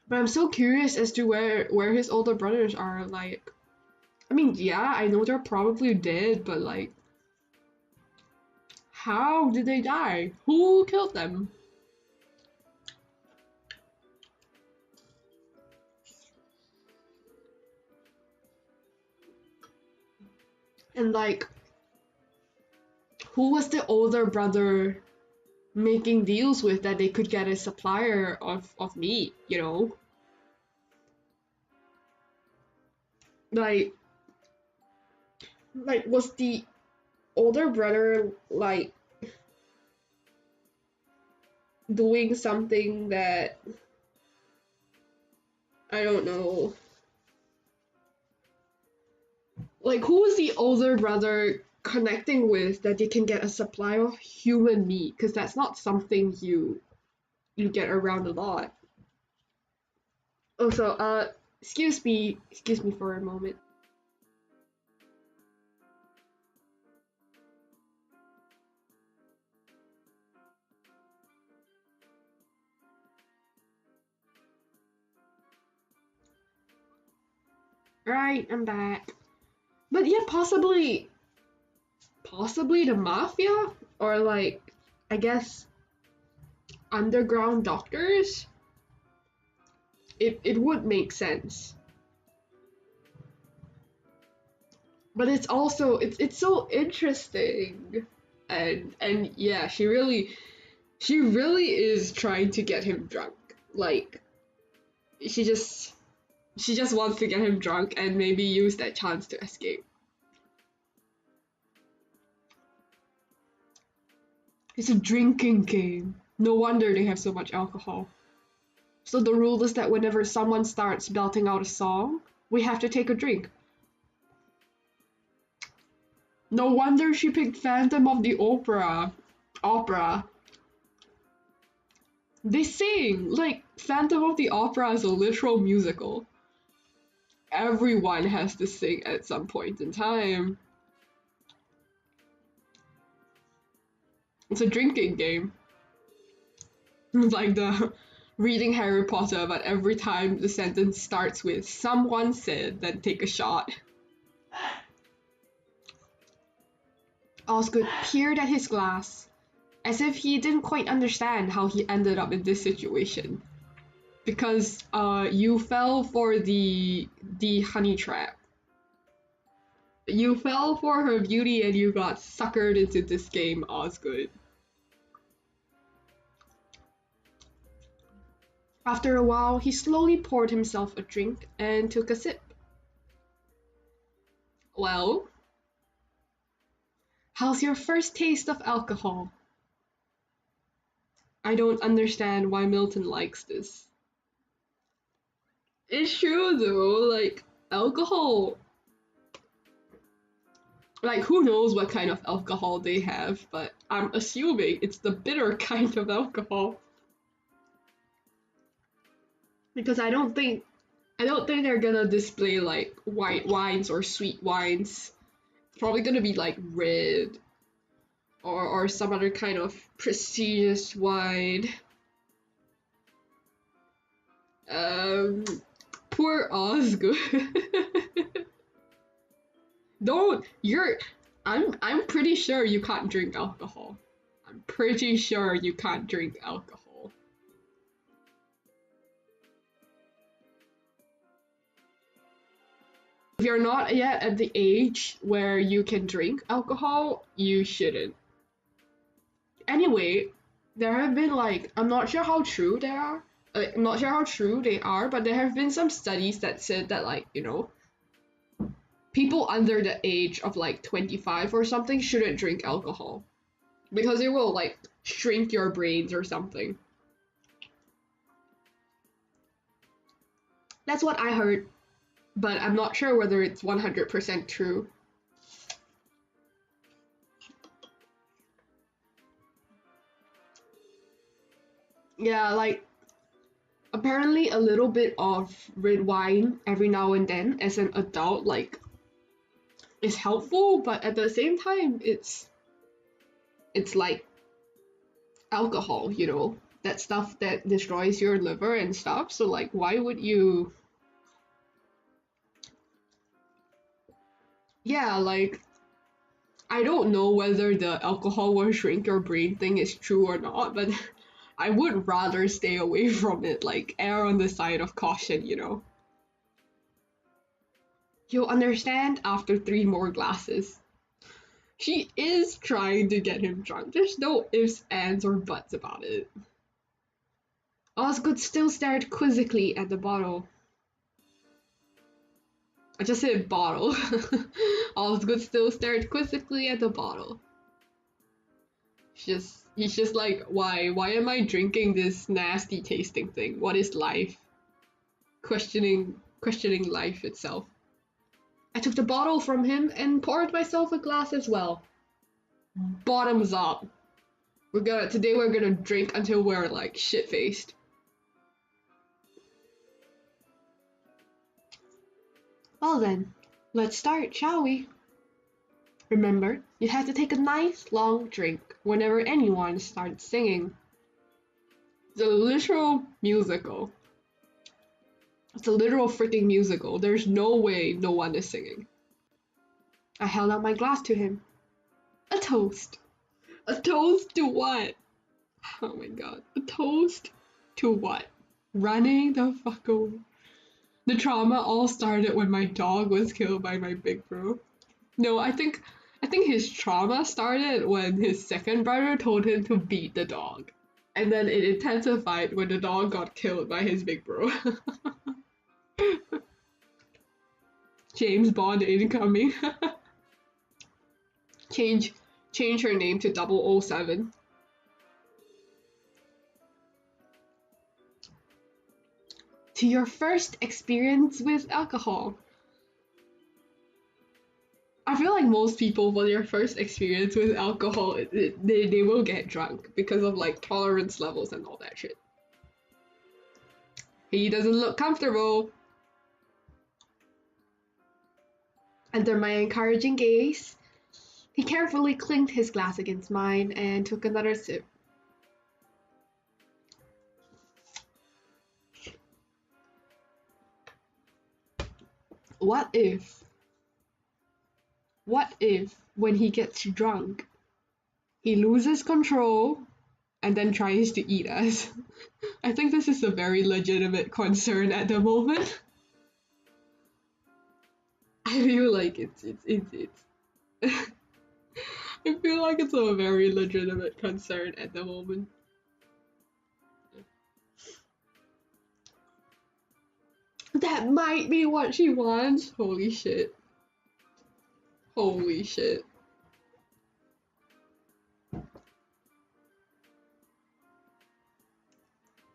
But I'm so curious as to where his older brothers are. Like, I mean, yeah, I know they're probably dead, but like, how did they die? Who killed them? And like, who was the older brother making deals with that they could get a supplier of meat, you know? Like, was the older brother like doing something that I don't know. Like, who is the older brother connecting with that they can get a supply of human meat? Because that's not something you get around a lot. Also, excuse me for a moment. Right, I'm back. But yeah, possibly the mafia or like, I guess, underground doctors. It would make sense. But it's also it's so interesting. And yeah, she really is trying to get him drunk. Like, she just wants to get him drunk and maybe use that chance to escape. It's a drinking game. No wonder they have so much alcohol. So the rule is that whenever someone starts belting out a song, we have to take a drink. No wonder she picked Phantom of the Opera. Opera. They sing! Like, Phantom of the Opera is a literal musical. Everyone has to sing at some point in time. It's a drinking game. It's like the reading Harry Potter, but every time the sentence starts with someone said, then take a shot. Osgood peered at his glass, as if he didn't quite understand how he ended up in this situation. Because you fell for the honey trap. You fell for her beauty and you got suckered into this game, Osgood. After a while, he slowly poured himself a drink and took a sip. Well, how's your first taste of alcohol? I don't understand why Milton likes this. It's true though, like, alcohol. Like, who knows what kind of alcohol they have, but I'm assuming it's the bitter kind of alcohol. Because I don't think they're gonna display like white wines or sweet wines. It's probably gonna be like red or some other kind of prestigious wine. Poor Osgood. Don't you're I'm pretty sure you can't drink alcohol. I'm pretty sure you can't drink alcohol. If you're not yet at the age where you can drink alcohol, you shouldn't. Anyway, there have been like, I'm not sure how true they are. I'm not sure how true they are, but there have been some studies that said that, like, people under the age of like 25 or something shouldn't drink alcohol because it will like shrink your brains or something. That's what I heard, but I'm not sure whether it's 100% true. Yeah, like, apparently a little bit of red wine every now and then as an adult, like, is helpful, but at the same time, it's like alcohol, that stuff that destroys your liver and stuff. So like, why would you? Yeah, like, I don't know whether the alcohol will shrink your brain thing is true or not, but I would rather stay away from it, like err on the side of caution. You'll understand after 3 more glasses. She is trying to get him drunk. There's no ifs, ands, or buts about it. Osgood still stared quizzically at the bottle. I just said bottle. Osgood still stared quizzically at the bottle. He's just like, why? Why am I drinking this nasty tasting thing? What is life? Questioning life itself. I took the bottle from him and poured myself a glass as well. Bottoms up. Today we're gonna drink until we're like shit-faced. Well then, let's start, shall we? Remember, you have to take a nice long drink whenever anyone starts singing. It's a literal musical. It's a literal freaking musical. There's no way no one is singing. I held out my glass to him. A toast. A toast to what? Oh my god. A toast to what? Running the fuck over. The trauma all started when my dog was killed by my big bro. No, I think his trauma started when his second brother told him to beat the dog. And then it intensified when the dog got killed by his big bro. James Bond incoming. Change her name to 007. To your first experience with alcohol. I feel like most people, for their first experience with alcohol, they will get drunk because of like tolerance levels and all that shit. He doesn't look comfortable. Under my encouraging gaze, he carefully clinked his glass against mine and took another sip. What if, when he gets drunk, he loses control and then tries to eat us? I think this is a very legitimate concern at the moment. I feel like it's I feel like it's a very legitimate concern at the moment. That might be what she wants. Holy shit. Holy shit.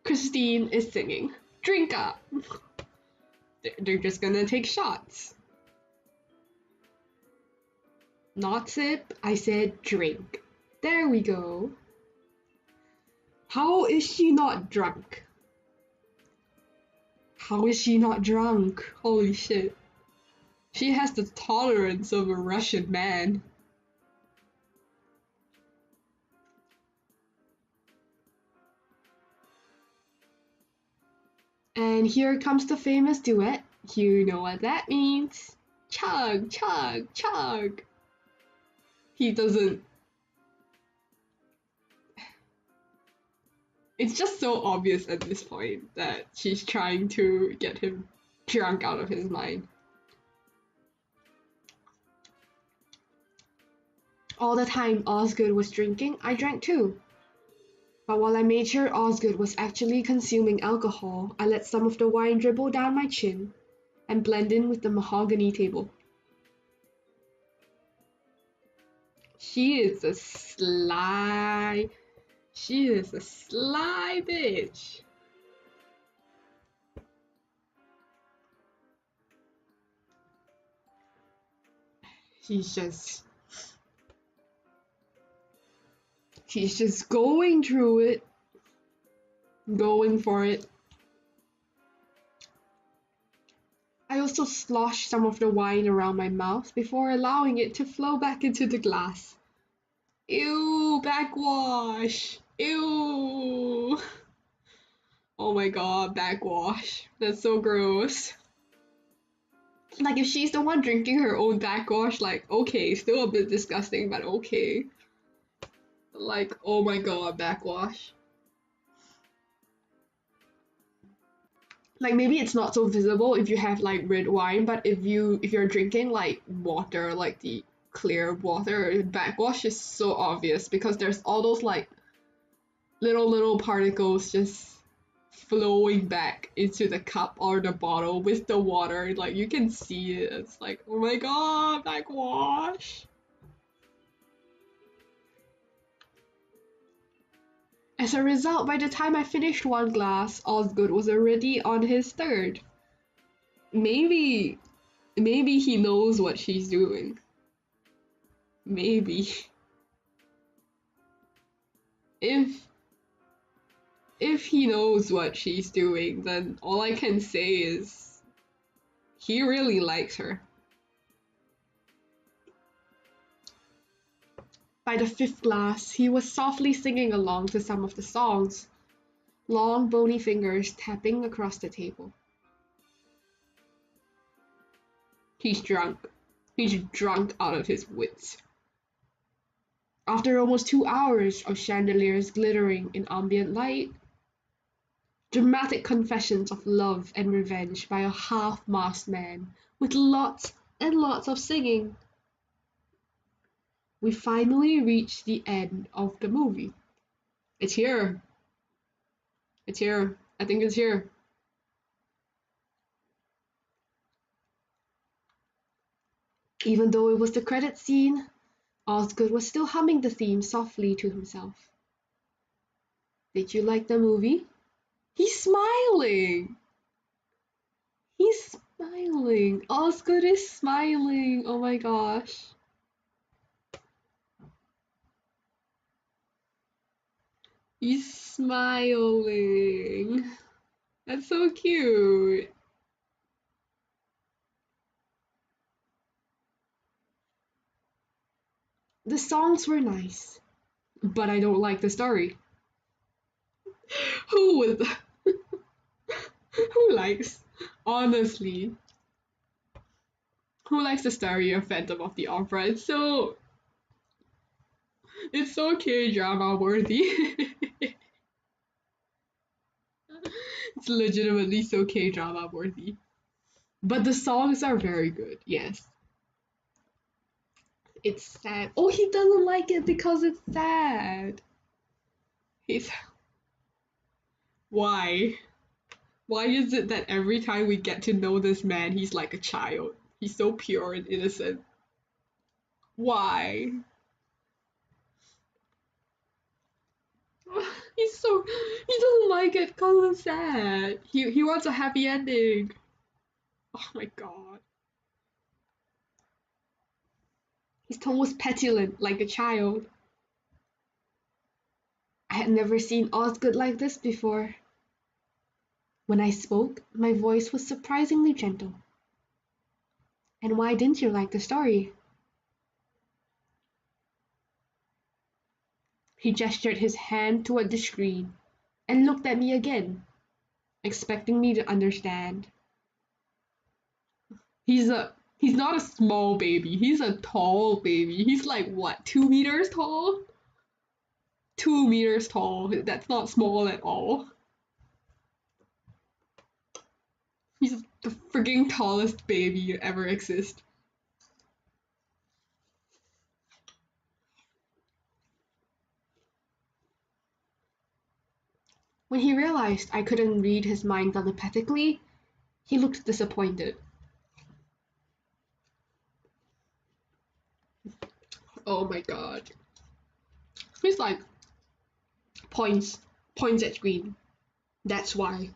Christine is singing. Drink up. They're just gonna take shots. Not sip, I said drink. There we go. How is she not drunk? How is she not drunk? Holy shit. She has the tolerance of a Russian man. And here comes the famous duet. You know what that means. Chug, chug, chug. He doesn't. It's just so obvious at this point that she's trying to get him drunk out of his mind. All the time Osgood was drinking, I drank too. But while I made sure Osgood was actually consuming alcohol, I let some of the wine dribble down my chin and blend in with the mahogany table. She is a sly bitch. She's just going through it, going for it. I also sloshed some of the wine around my mouth before allowing it to flow back into the glass. Ew, backwash. Ew. Oh my god, backwash. That's so gross. Like, if she's the one drinking her own backwash, like, okay, still a bit disgusting, but okay. Like, oh my god, backwash. Like, maybe it's not so visible if you have like red wine, but if you're drinking like water, like the clear water. Backwash is so obvious because there's all those like little particles just flowing back into the cup or the bottle with the water. Like you can see it. It's like, oh my god, backwash. As a result, by the time I finished one glass, Osgood was already on his third. Maybe, maybe he knows what she's doing. Maybe. If if he knows what she's doing, then all I can say is he really likes her. By the fifth glass, he was softly singing along to some of the songs, long bony fingers tapping across the table. He's drunk. He's drunk out of his wits. After almost 2 hours of chandeliers glittering in ambient light, dramatic confessions of love and revenge by a half-masked man with lots and lots of singing, we finally reached the end of the movie. It's here. It's here. I think it's here. Even though it was the credit scene, Osgood was still humming the theme softly to himself. Did you like the movie? He's smiling! He's smiling! Osgood is smiling! Oh my gosh. He's smiling. That's so cute. The songs were nice, but I don't like the story. Who would? Who likes? Honestly, who likes the story of Phantom of the Opera? It's so K-drama worthy. It's legitimately so K-drama worthy. But the songs are very good, yes. It's sad. Oh, he doesn't like it because it's sad. He's Why? Why is it that every time we get to know this man, he's like a child? He's so pure and innocent. Why? He doesn't like it because it's sad. He wants a happy ending. Oh my god. His tone was petulant, like a child. I had never seen Osgood like this before. When I spoke, my voice was surprisingly gentle. And why didn't you like the story? He gestured his hand toward the screen and looked at me again, expecting me to understand. He's not a small baby, he's a tall baby. He's like what, 2 meters tall? 2 meters tall. That's not small at all. He's the freaking tallest baby to ever exist. When he realized I couldn't read his mind telepathically, he looked disappointed. Oh my god. He's like, points at screen. That's why.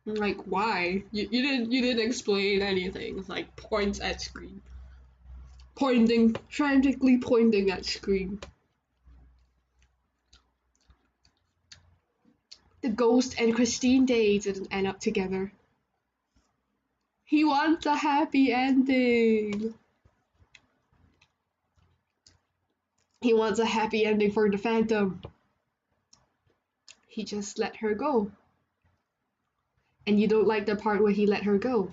I'm like, why? You didn't explain anything. It's like points at screen. Pointing, frantically pointing at screen. The ghost and Christine Day didn't end up together. He wants a happy ending. He wants a happy ending for the Phantom. He just let her go. And you don't like the part where he let her go?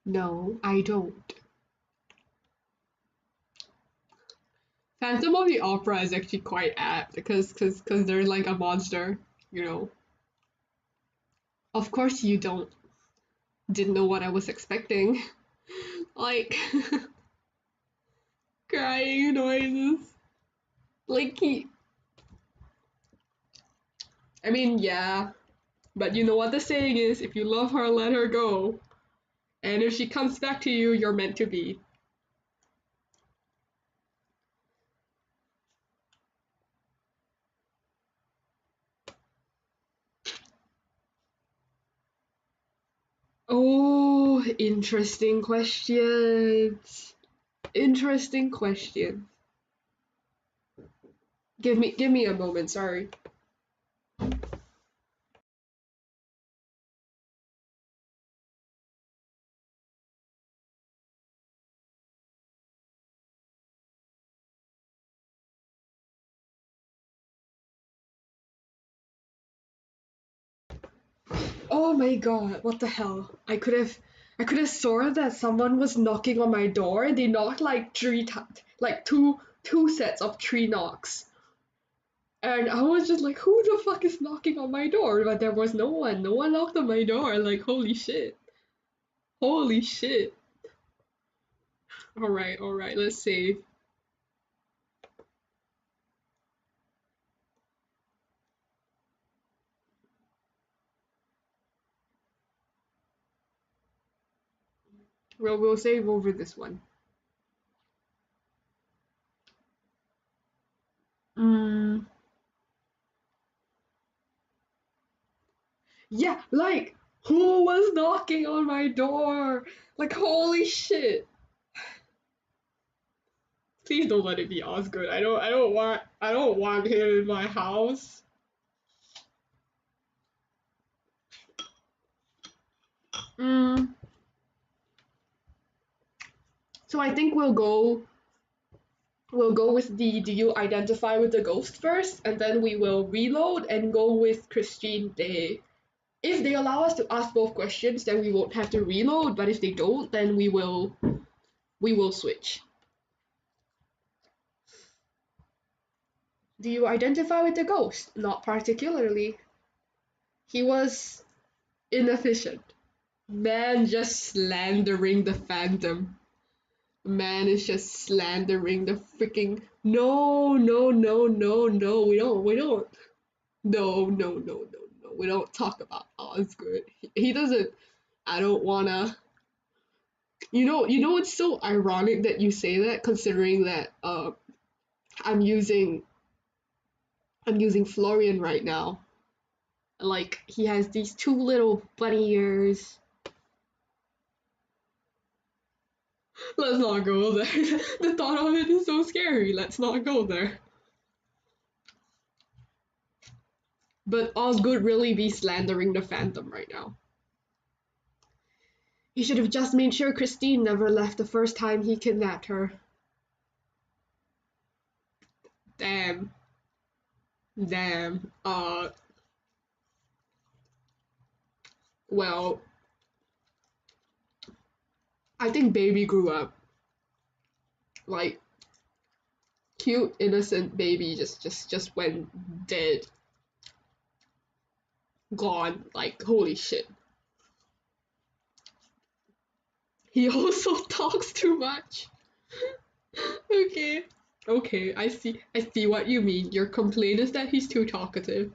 No, I don't. Phantom of the Opera is actually quite apt because they're like a monster, you know. Of course you didn't know what I was expecting. Like making noises. Like I mean, yeah, but you know what the saying is, if you love her, let her go. And if she comes back to you, you're meant to be. Oh, interesting questions. Interesting questions. Give me a moment, sorry. Oh my god, what the hell? I could have sworn that someone was knocking on my door. They knocked like three times, like two sets of three knocks. And I was just like, who the fuck is knocking on my door? But there was no one. No one knocked on my door. Like, holy shit. Holy shit. Alright, let's see. Well, we'll save over this one. Mm, yeah, like, who was knocking on my door? Like, holy shit. Please don't let it be Osgood. I don't want him in my house. Mm, so I think we'll go with the do you identify with the ghost first, and then we will reload and go with Christine Day. If they allow us to ask both questions, then we won't have to reload, but if they don't, then we will switch. Do you identify with the ghost? Not particularly. He was inefficient. Man just slandering the phantom. Man is just slandering the freaking no, we don't no, we don't talk about Osgood. He doesn't. I don't wanna. It's so ironic that you say that, considering that I'm using I'm using Florian right now. Like, he has these two little bunny ears. Let's not go there. The thought of it is so scary. Let's not go there. But Osgood really be slandering the Phantom right now. He should have just made sure Christine never left the first time he kidnapped her. Damn. Damn. Well, I think baby grew up. Like, cute, innocent baby just went dead. Gone. Like, holy shit. He also talks too much. Okay. Okay, I see what you mean. Your complaint is that he's too talkative.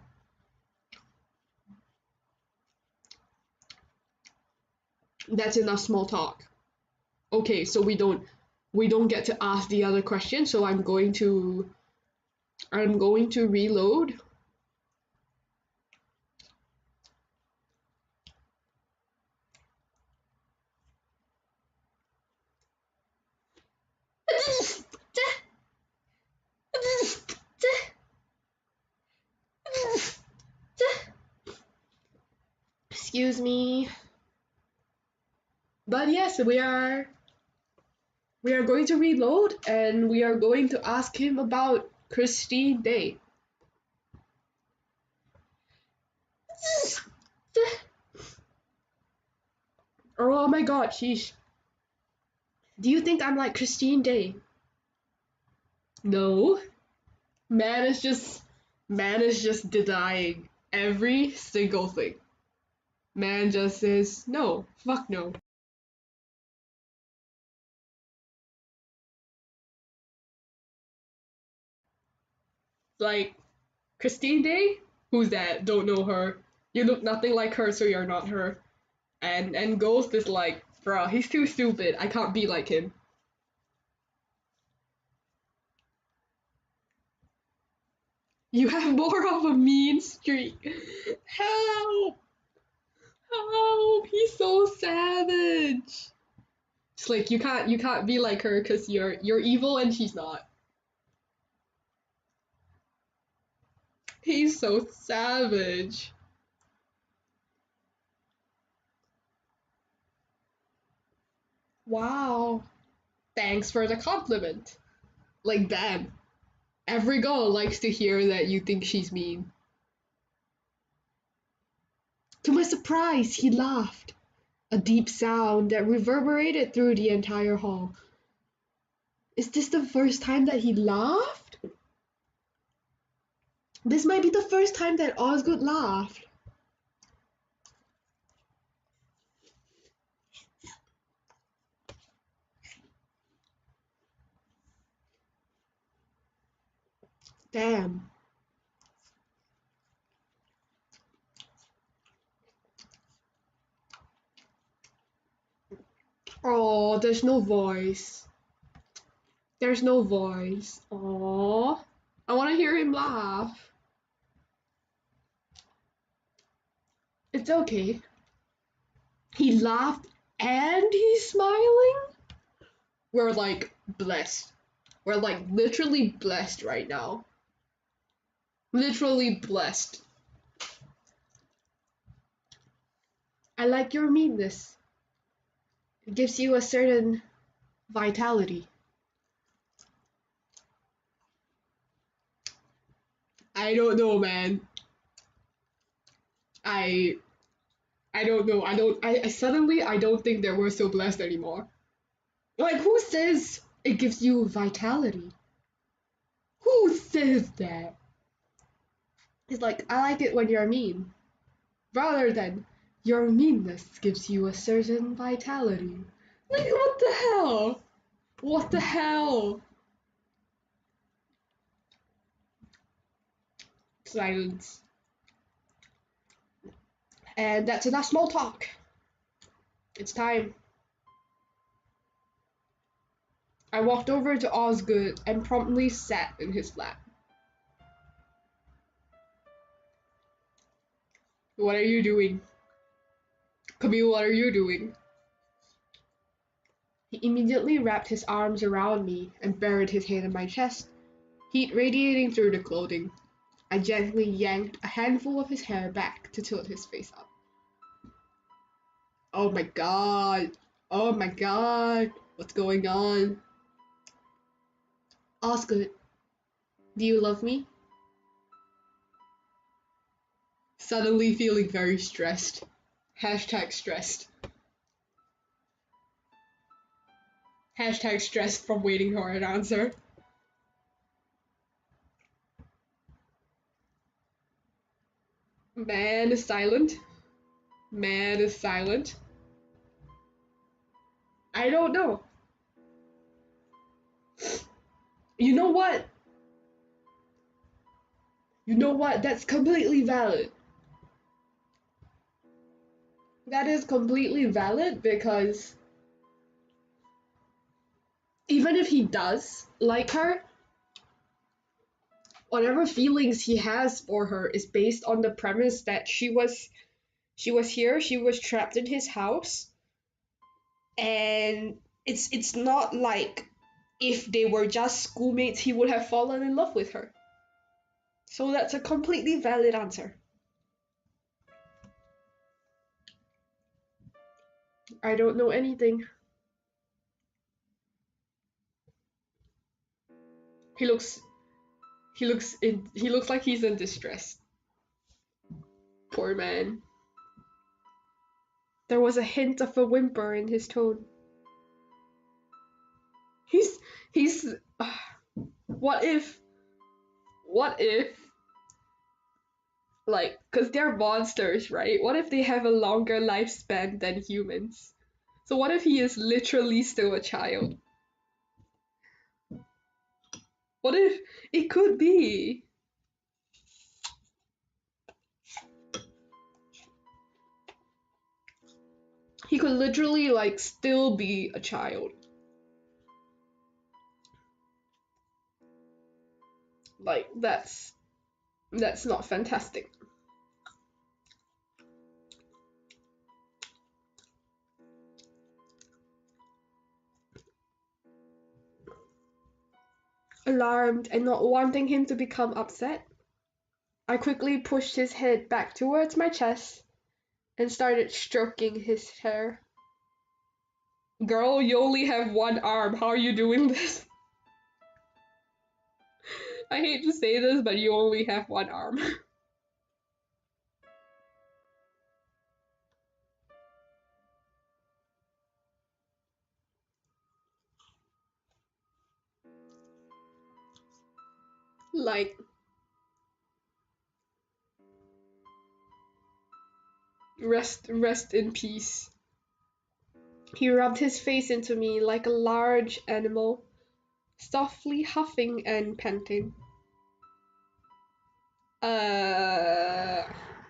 That's enough small talk. Okay, so we don't get to ask the other question, so I'm going to reload. Excuse me. But yes, we are going to reload, and we are going to ask him about Christine Day. Oh my god, sheesh. Do you think I'm like Christine Day? No. Man is just man is just denying every single thing. Man just says no, fuck no. Like Christine Day? Who's that? Don't know her. You look nothing like her, so you're not her. And Ghost is like, bruh, he's too stupid. I can't be like him. You have more of a mean streak. Help! Help! He's so savage. It's like you can't be like her because you're evil and she's not. He's so savage. Wow. Thanks for the compliment. Like damn. Every girl likes to hear that you think she's mean. To my surprise, he laughed, a deep sound that reverberated through the entire hall. Is this the first time that he laughed? This might be the first time that Osgood laughed. Damn. Oh, there's no voice. There's no voice. Oh, I want to hear him laugh. It's okay. He laughed and he's smiling? We're like blessed. We're like literally blessed right now. Literally blessed. I like your meanness. It gives you a certain vitality. I don't know, man. I I don't know. I suddenly I don't think that we're so blessed anymore. Like who says it gives you vitality? Who says that? It's like I like it when you're mean. Rather than your meanness gives you a certain vitality. Like what the hell? What the hell? Silence. And that's enough small talk. It's time. I walked over to Osgood and promptly sat in his lap. What are you doing? Camille, what are you doing? He immediately wrapped his arms around me and buried his head in my chest, heat radiating through the clothing. I gently yanked a handful of his hair back to tilt his face up. Oh my god. Oh my god. What's going on? Osgood, do you love me? Suddenly feeling very stressed. Hashtag stressed. Hashtag stressed from waiting for an answer. Man is silent. Man is silent. I don't know. You know what? You know what? That's completely valid. That is completely valid because even if he does like her, whatever feelings he has for her is based on the premise that she was trapped in his house, and it's not like if they were just schoolmates he would have fallen in love with her. So that's a completely valid answer. I don't know anything. He looks he looks like he's in distress. Poor man. There was a hint of a whimper in his tone. He's what if what if like cuz they're monsters, right? What if they have a longer lifespan than humans? So what if he is literally still a child? What if it could be? could literally like still be a child. Like that's not fantastic. Alarmed and not wanting him to become upset, I quickly pushed his head back towards my chest and started stroking his hair. Girl, you only have one arm. How are you doing this? I hate to say this, but you only have one arm. Like, rest in peace. He rubbed his face into me like a large animal, softly huffing and panting.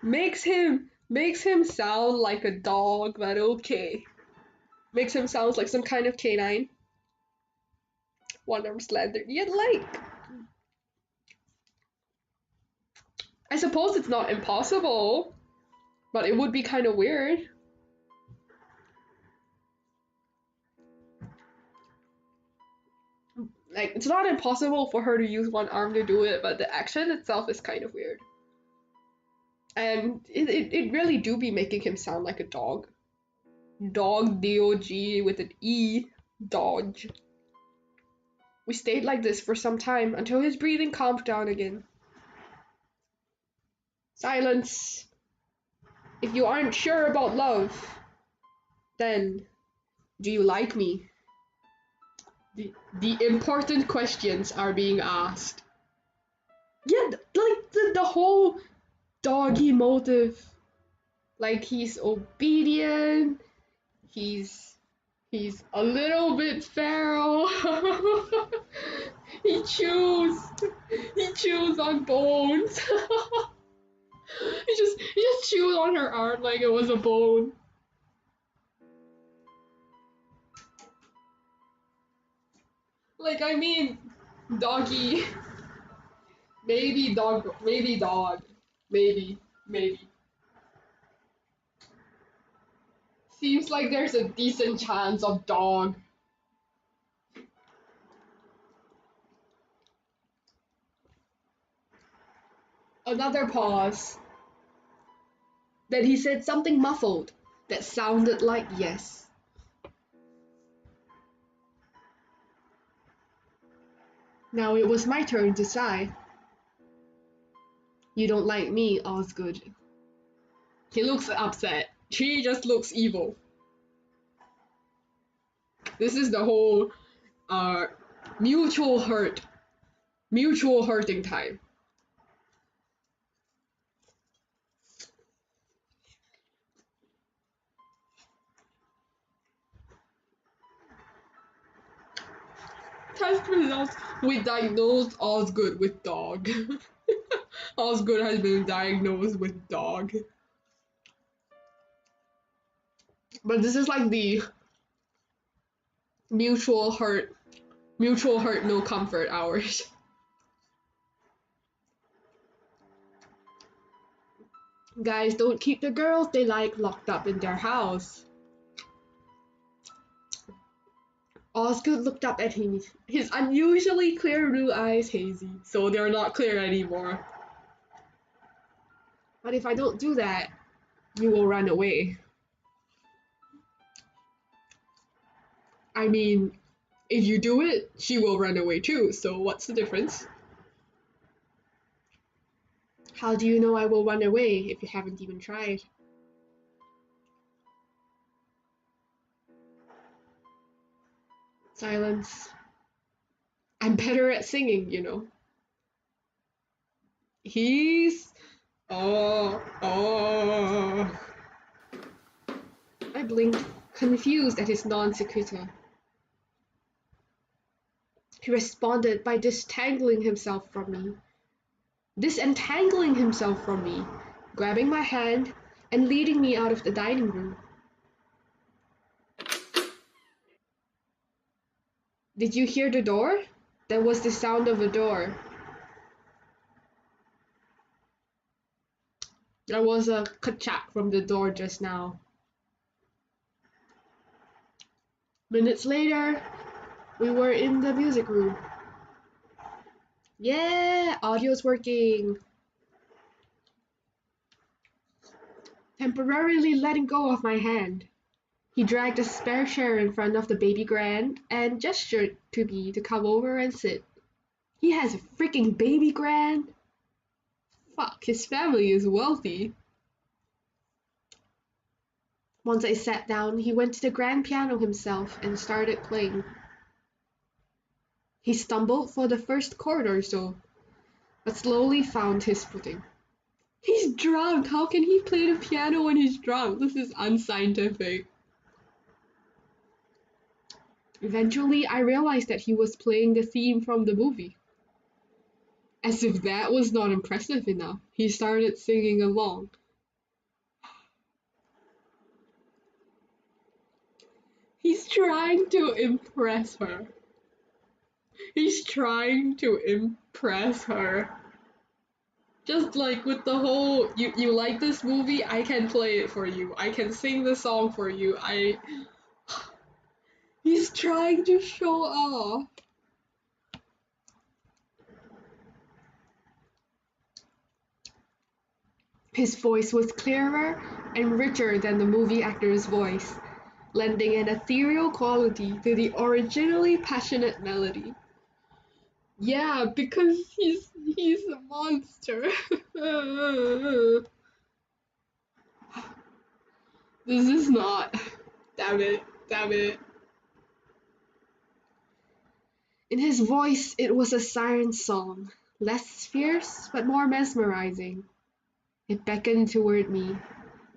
Makes him sound like a dog, but okay. Makes him sound like some kind of canine. One arm slandered, yet like. I suppose it's not impossible, but it would be kind of weird. Like, it's not impossible for her to use one arm to do it, but the action itself is kind of weird. And it really do be making him sound like a dog. Dog, D-O-G with an E. Dodge. We stayed like this for some time until his breathing calmed down again. Silence. If you aren't sure about love, then do you like me? The important questions are being asked. Yeah, like the whole doggy motive. Like he's obedient, he's a little bit feral. he chews on bones. he just chewed on her arm like it was a bone. Like, I mean, doggy. Maybe dog. Maybe. Seems like there's a decent chance of dog. Another pause. Then he said something muffled that sounded like yes. Now it was my turn to sigh. You don't like me, Osgood. He looks upset. She just looks evil. This is the whole mutual hurting time. Test results. We diagnosed Osgood with dog. Osgood has been diagnosed with dog. But this is like the mutual hurt, no comfort hours. Guys don't keep the girls they like locked up in their house. Osgood looked up at him, his unusually clear blue eyes hazy, so they're not clear anymore. But if I don't do that, you will run away. I mean, if you do it, she will run away too, so what's the difference? How do you know I will run away if you haven't even tried? Silence. I'm better at singing, you know. He's... Oh. I blinked, confused at his non sequitur. He responded by disentangling himself from me, grabbing my hand and leading me out of the dining room. Did you hear the door? There was the sound of a door. There was a ka-chak from the door just now. Minutes later, we were in the music room. Yeah, audio's working. Temporarily letting go of my hand, he dragged a spare chair in front of the baby grand and gestured to me to come over and sit. He has a freaking baby grand? Fuck, his family is wealthy. Once I sat down, he went to the grand piano himself and started playing. He stumbled for the first chord or so, but slowly found his footing. He's drunk! How can he play the piano when he's drunk? This is unscientific. Eventually, I realized that he was playing the theme from the movie. As if that was not impressive enough, he started singing along. He's trying to impress her. He's trying to impress her. Just like with the whole, you like this movie, I can play it for you. I can sing the song for you. He's trying to show off. His voice was clearer and richer than the movie actor's voice, lending an ethereal quality to the originally passionate melody. Yeah, because he's a monster. This is not. Damn it, damn it. In his voice, it was a siren song, less fierce but more mesmerizing. It beckoned toward me,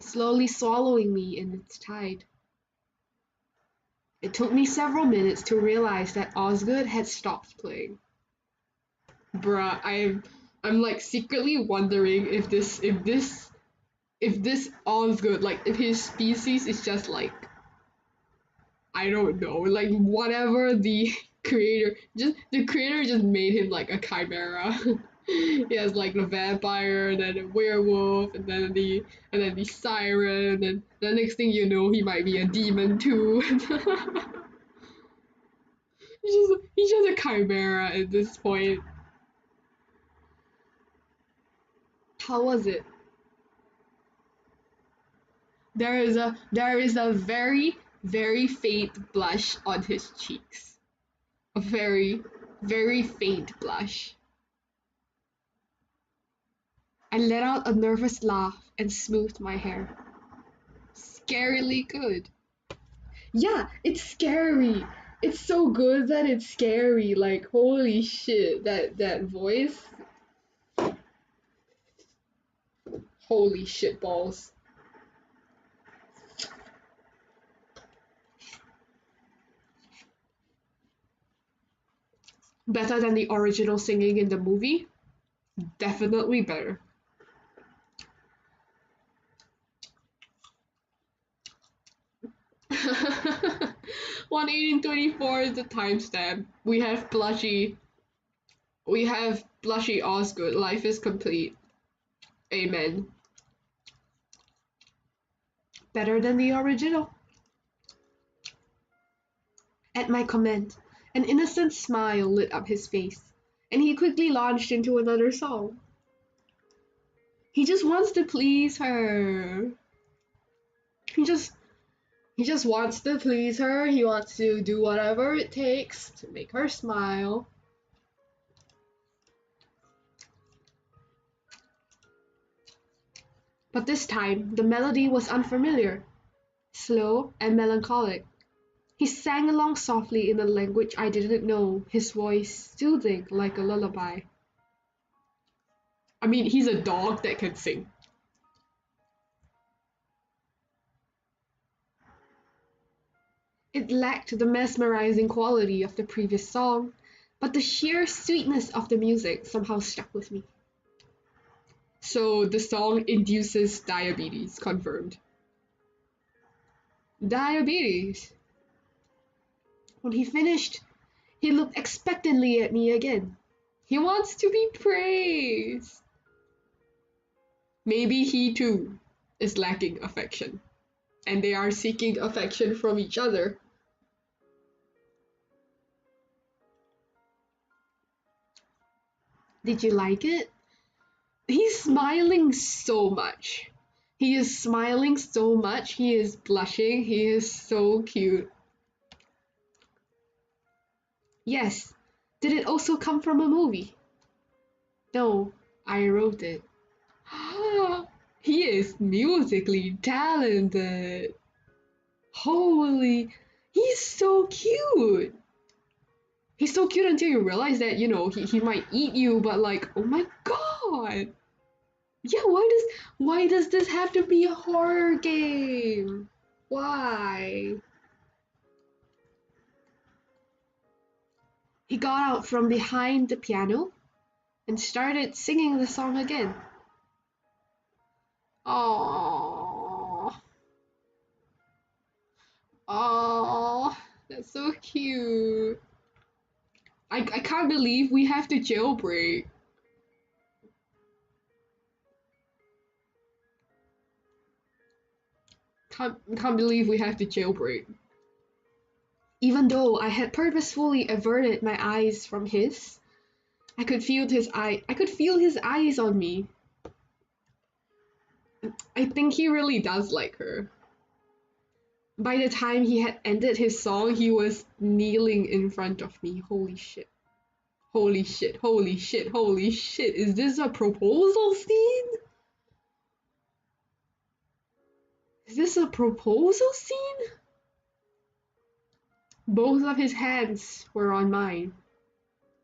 slowly swallowing me in its tide. It took me several minutes to realize that Osgood had stopped playing. Bruh, I'm like secretly wondering if this Osgood, like if his species is just like, I don't know, like whatever the creator just made him like a chimera. He has like the vampire, and then a werewolf, and then the siren, and the next thing you know, he might be a demon too. He's just a chimera at this point. How was it? There is a very, very faint blush on his cheeks. A very, very faint blush. I let out a nervous laugh and smoothed my hair. Scarily good. Yeah, it's scary. It's so good that it's scary. Like holy shit, that voice. Holy shit balls. Better than the original singing in the movie? Definitely better. 11824 is the timestamp. We have blushy. We have blushy Osgood. Life is complete. Amen. Better than the original. At my comment, an innocent smile lit up his face, and he quickly launched into another song. He just wants to please her. He just wants to please her. He wants to do whatever it takes to make her smile. But this time, the melody was unfamiliar, slow and melancholic. He sang along softly in a language I didn't know, his voice soothing like a lullaby. I mean, he's a dog that can sing. It lacked the mesmerizing quality of the previous song, but the sheer sweetness of the music somehow stuck with me. So the song induces diabetes, confirmed. Diabetes. When he finished, He looked expectantly at me again. He wants to be praised. Maybe he too is lacking affection, and they are seeking affection from each other. Did you like it? He's smiling so much. He is smiling so much. He is blushing. He is so cute. Yes. Did it also come from a movie? No, I wrote it. He is musically talented. Holy, he's so cute. He's so cute until you realize that, he might eat you, but like, oh my god. Yeah, why does this have to be a horror game? Why? He got out from behind the piano and started singing the song again. Oh, oh, that's so cute. I can't believe we have to jailbreak. Can't believe we have to jailbreak. Even though I had purposefully averted my eyes from his, I could feel his eyes on me. I think he really does like her. By the time he had ended his song, he was kneeling in front of me. Holy shit. Holy shit, holy shit, holy shit. Is this a proposal scene? Is this a proposal scene? Both of his hands were on mine.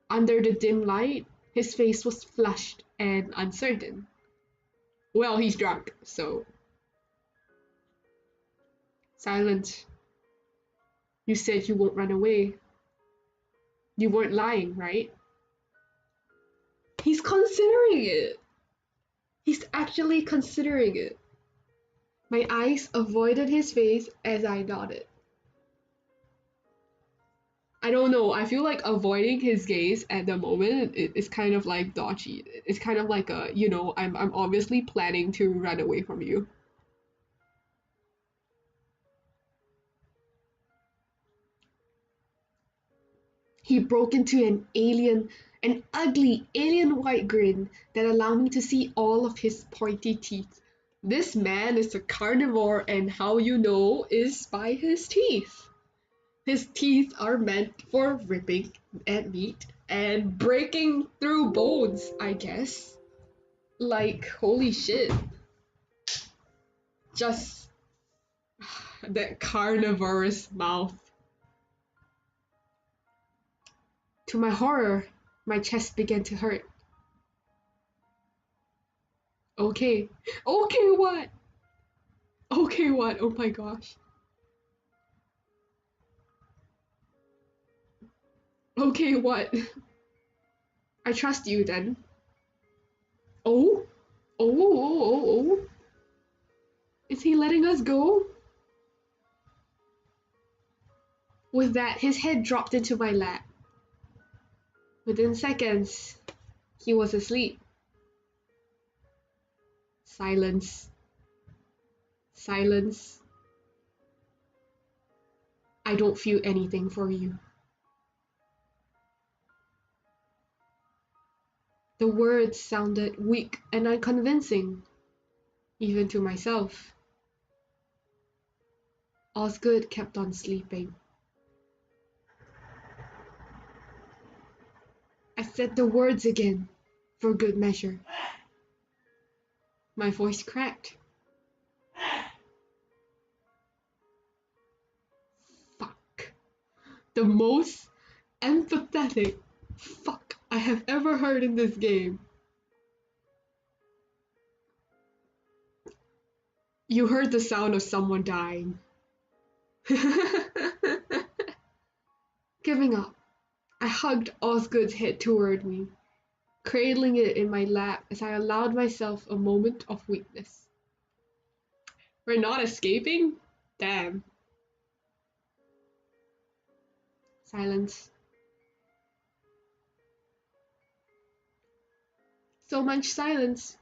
Under the dim light, his face was flushed and uncertain. Well, he's drunk, so. Silence. You said you won't run away. You weren't lying, right? He's considering it. He's actually considering it. My eyes avoided his face as I nodded. I don't know, I feel like avoiding his gaze at the moment is kind of like dodgy. It's kind of like I'm obviously planning to run away from you. He broke into an ugly alien white grin that allowed me to see all of his pointy teeth. This man is a carnivore, and how you know is by his teeth. His teeth are meant for ripping at meat and breaking through bones, I guess. Like, holy shit. Just that carnivorous mouth. To my horror, my chest began to hurt. Okay. Okay, what? Okay, what? Oh my gosh. Okay, what? I trust you then. Oh? Oh. Is he letting us go? With that, his head dropped into my lap. Within seconds, he was asleep. Silence. Silence. I don't feel anything for you. The words sounded weak and unconvincing, even to myself. Osgood kept on sleeping. I said the words again, for good measure. My voice cracked. Fuck. The most empathetic fuck I have ever heard in this game. You heard the sound of someone dying. Giving up, I hugged Osgood's head toward me, cradling it in my lap as I allowed myself a moment of weakness. We're not escaping? Damn. Silence. So much silence.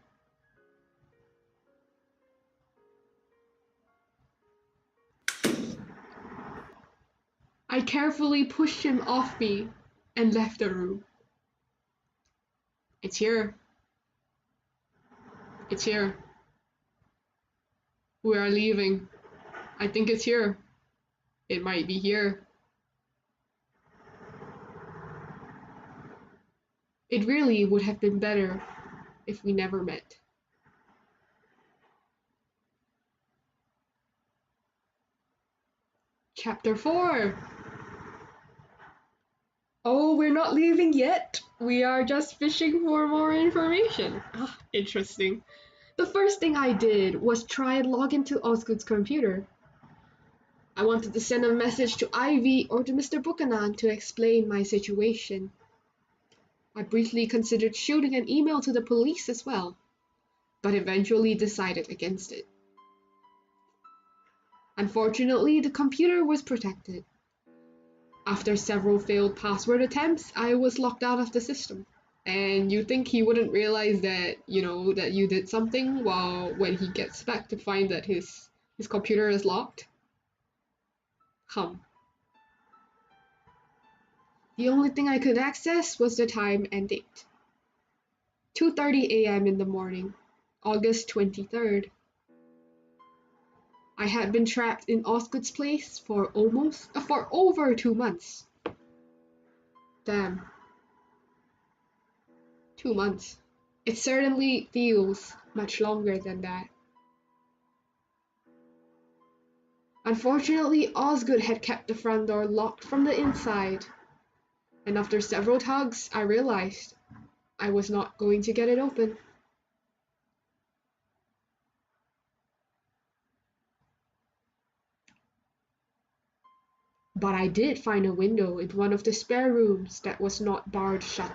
I carefully pushed him off me and left the room. It's here. It's here. We are leaving. I think it's here. It might be here. It really would have been better if we never met. Chapter 4. Oh, we're not leaving yet. We are just fishing for more information. Ah, interesting. The first thing I did was try and log into Osgood's computer. I wanted to send a message to Ivy or to Mr. Buchanan to explain my situation. I briefly considered shooting an email to the police as well, but eventually decided against it. Unfortunately, the computer was protected. After several failed password attempts, I was locked out of the system. And you think he wouldn't realize that, that you did something when he gets back to find that his computer is locked? The only thing I could access was the time and date. 2:30 a.m. in the morning, August 23rd. I had been trapped in Osgood's place for over 2 months. Damn. 2 months. It certainly feels much longer than that. Unfortunately, Osgood had kept the front door locked from the inside, and after several tugs, I realized I was not going to get it open. But I did find a window in one of the spare rooms that was not barred shut.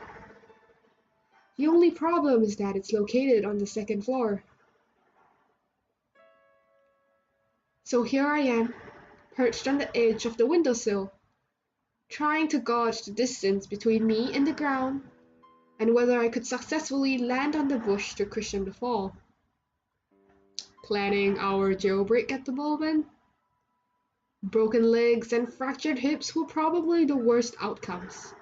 The only problem is that it's located on the second floor. So here I am, perched on the edge of the windowsill, trying to gauge the distance between me and the ground, and whether I could successfully land on the bush to cushion the fall. Planning our jailbreak at the moment? Broken legs and fractured hips were probably the worst outcomes.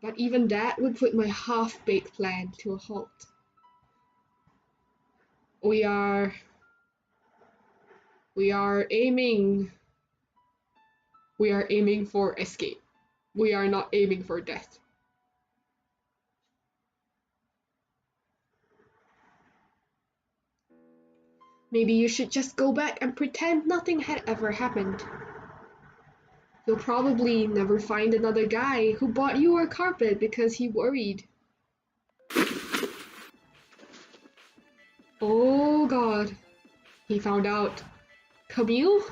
But even that would put my half-baked plan to a halt. We are aiming for escape. We are not aiming for death. Maybe you should just go back and pretend nothing had ever happened. You'll probably never find another guy who bought you a carpet because he worried. Oh God, he found out. Camille?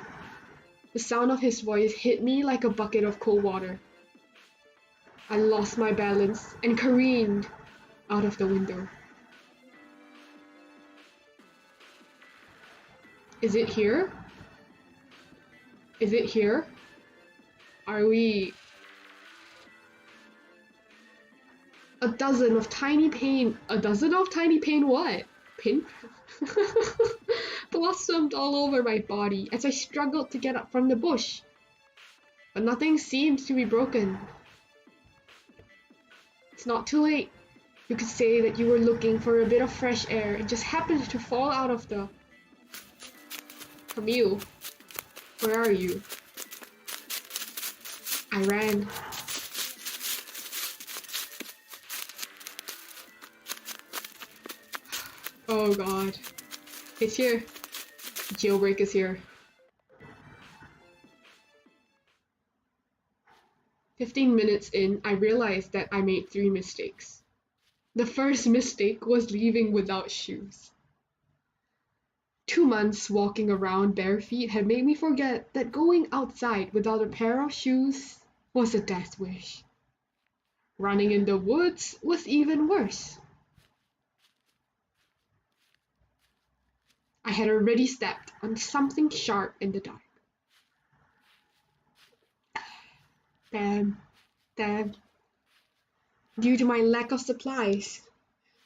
The sound of his voice hit me like a bucket of cold water. I lost my balance and careened out of the window. Is it here? Is it here? Are we... A dozen of tiny pain what? Pin? Blossomed all over my body as I struggled to get up from the bush. But nothing seems to be broken. It's not too late. You could say that you were looking for a bit of fresh air and just happened to fall out of the... Camille, where are you? I ran. Oh God. It's here. Jailbreak is here. 15 minutes in, I realized that I made 3 mistakes. The first mistake was leaving without shoes. 2 months walking around bare feet had made me forget that going outside without a pair of shoes was a death wish. Running in the woods was even worse. I had already stepped on something sharp in the dark. Damn. Due to my lack of supplies,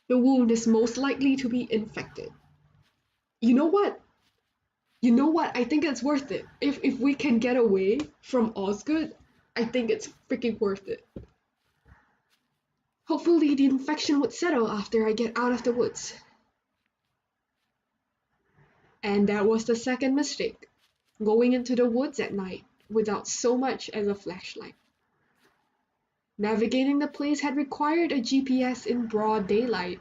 The wound is most likely to be infected. You know what? You know what? I think it's worth it. If we can get away from Osgood, I think it's freaking worth it. Hopefully the infection would settle after I get out of the woods. And that was the second mistake. Going into the woods at night without so much as a flashlight. Navigating the place had required a GPS in broad daylight.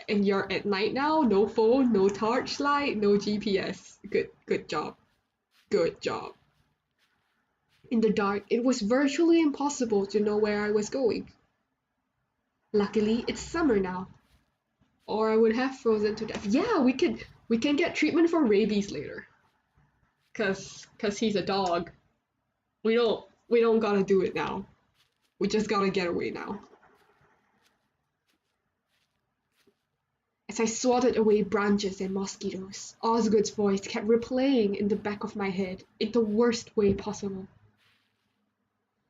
And you're at night now, no phone, no torchlight, no GPS. Good job. Good job. In the dark, it was virtually impossible to know where I was going. Luckily, it's summer now. Or I would have frozen to death. Yeah, we can get treatment for rabies later. Cause he's a dog. We don't gotta do it now. We just gotta get away now. As I swatted away branches and mosquitoes, Osgood's voice kept replaying in the back of my head in the worst way possible.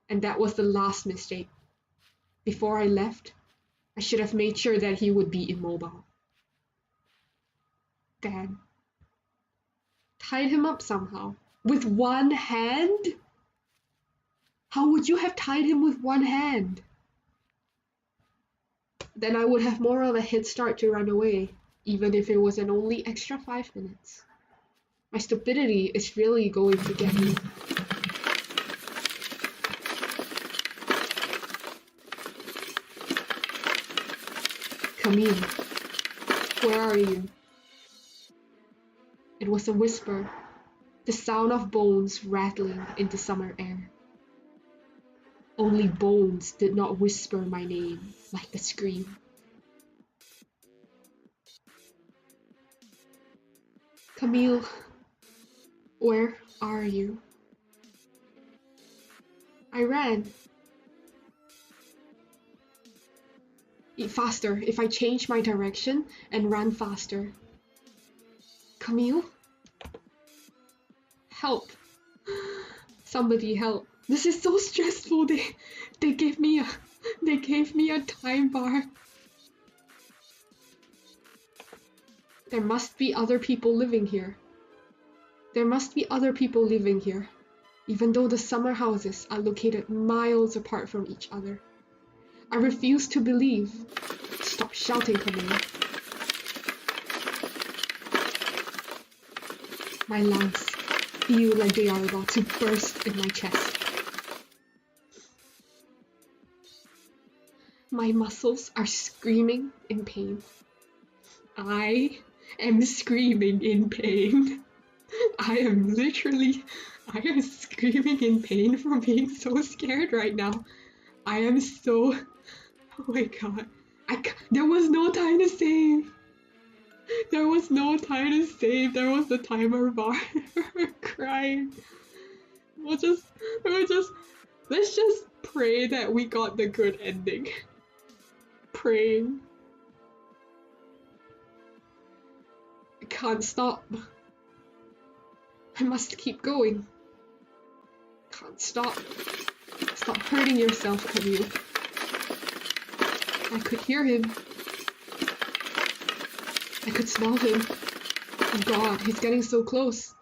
And that was the last mistake. Before I left, I should have made sure that he would be immobile. Then, tied him up somehow. With one hand? How would you have tied him with one hand? Then I would have more of a head start to run away, even if it was an only extra 5 minutes. My stupidity is really going to get me. Camille, where are you? It was a whisper, the sound of bones rattling in the summer air. Only bones did not whisper my name like a scream. Camille, where are you? I ran. Faster, if I change my direction and run faster. Camille? Help. Somebody help. This is so stressful. They gave me a time bar. There must be other people living here. There must be other people living here, even though the summer houses are located miles apart from each other. I refuse to believe. Stop shouting, Camille. My lungs feel like they are about to burst in my chest. My muscles are screaming in pain. I am screaming in pain. I am screaming in pain from being so scared right now. I am so... Oh my god. There was no time to save. There was no time to save. There was the timer bar. We're crying. Let's just pray that we got the good ending. Praying. I can't stop. I must keep going. Can't stop. Stop hurting yourself, Camille. I could hear him. I could smell him. Oh god, he's getting so close.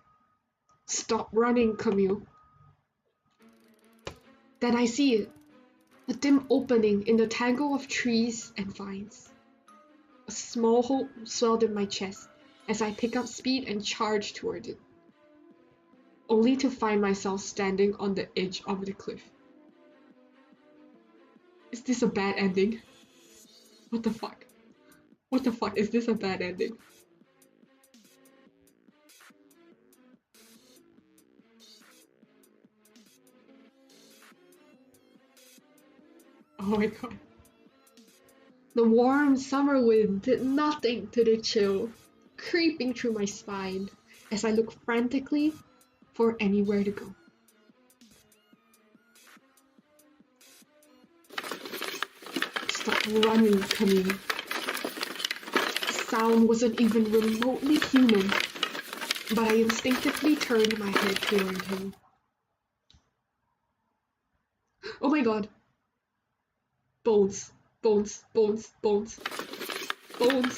Stop running, Camille. Then I see it. A dim opening in the tangle of trees and vines. A small hole swelled in my chest as I pick up speed and charge toward it, only to find myself standing on the edge of the cliff. Is this a bad ending? What the fuck? What the fuck? Is this a bad ending? Oh my god. The warm summer wind did nothing to the chill creeping through my spine as I look frantically for anywhere to go. Stop running, Camille. The sound wasn't even remotely human, but I instinctively turned my head toward him. Oh my god. Bones, bones, bones, bones. Bones.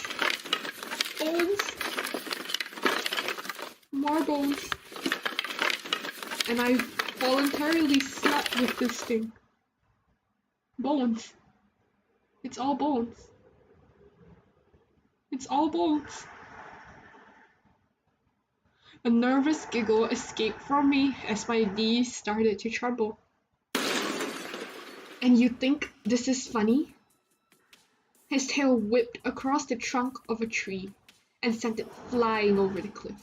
Bones. More bones. And I voluntarily slept with this thing. Bones. It's all bones. It's all bones. A nervous giggle escaped from me as my knees started to tremble. And you think this is funny? His tail whipped across the trunk of a tree and sent it flying over the cliff.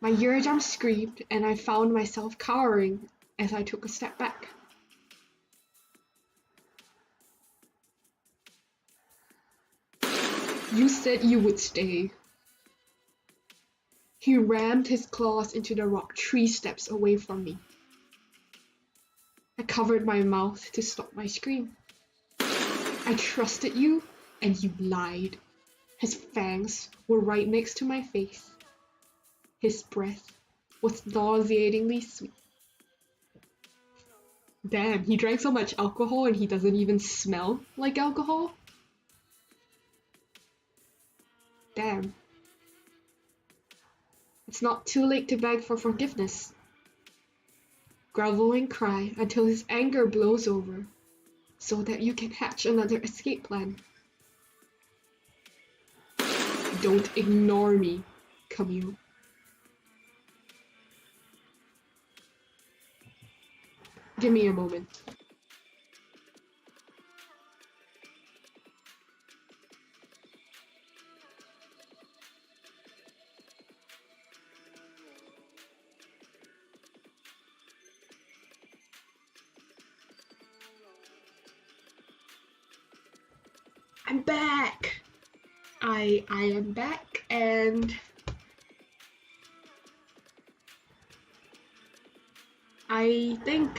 My eardrum screamed and I found myself cowering as I took a step back. You said you would stay. He rammed his claws into the rock 3 steps away from me. I covered my mouth to stop my scream. I trusted you, and you lied. His fangs were right next to my face. His breath was nauseatingly sweet. Damn, he drank so much alcohol and he doesn't even smell like alcohol? Damn. It's not too late to beg for forgiveness. Grovel and cry until his anger blows over, so that you can hatch another escape plan. Don't ignore me, Camille. Give me a moment. I'm back! I am back, and I think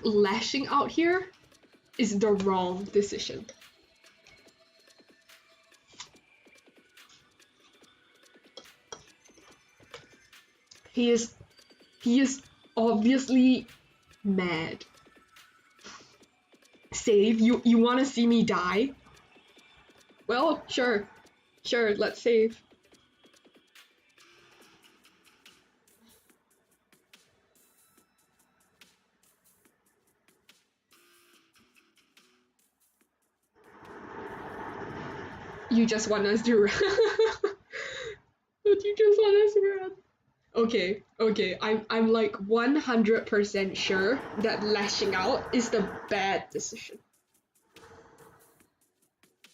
lashing out here is the wrong decision. He is obviously mad. Save? You wanna see me die? Well, sure, let's save. You just want us to run. But you just want us to run. Okay, I'm like 100% sure that lashing out is the bad decision.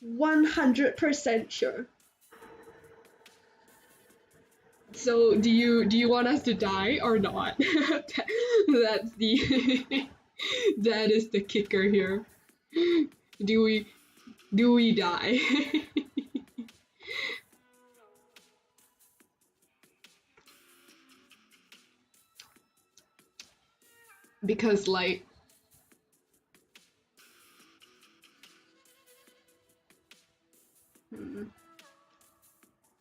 100% sure. So do you want us to die or not? That's the that is the kicker here. Do we die? Because like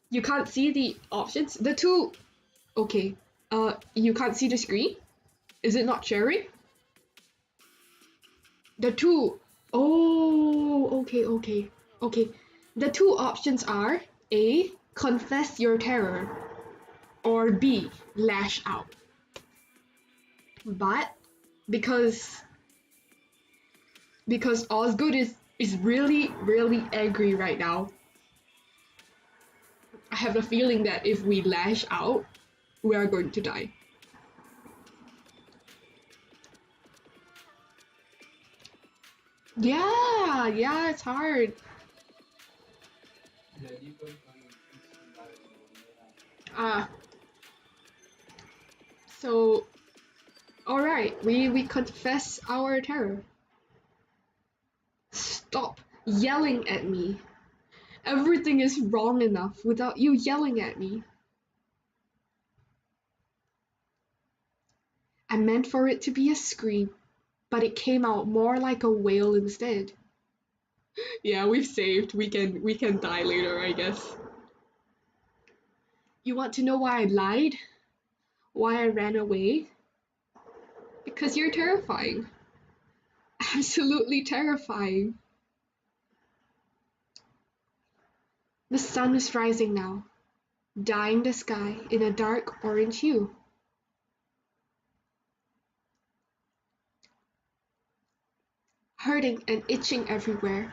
you can't see the options. The two, okay. You can't see the screen. Is it not sharing? The two, oh, okay. The two options are A, confess your terror, or B, lash out. But because Osgood is really angry right now, I have a feeling that if we lash out, we are going to die. Yeah, it's hard. So, alright, we confess our terror. Stop yelling at me. Everything is wrong enough without you yelling at me. I meant for it to be a scream, but it came out more like a wail instead. Yeah, we've saved. We can die later, I guess. You want to know why I lied? Why I ran away? Because you're terrifying. Absolutely terrifying. The sun is rising now, dyeing the sky in a dark orange hue. Hurting and itching everywhere,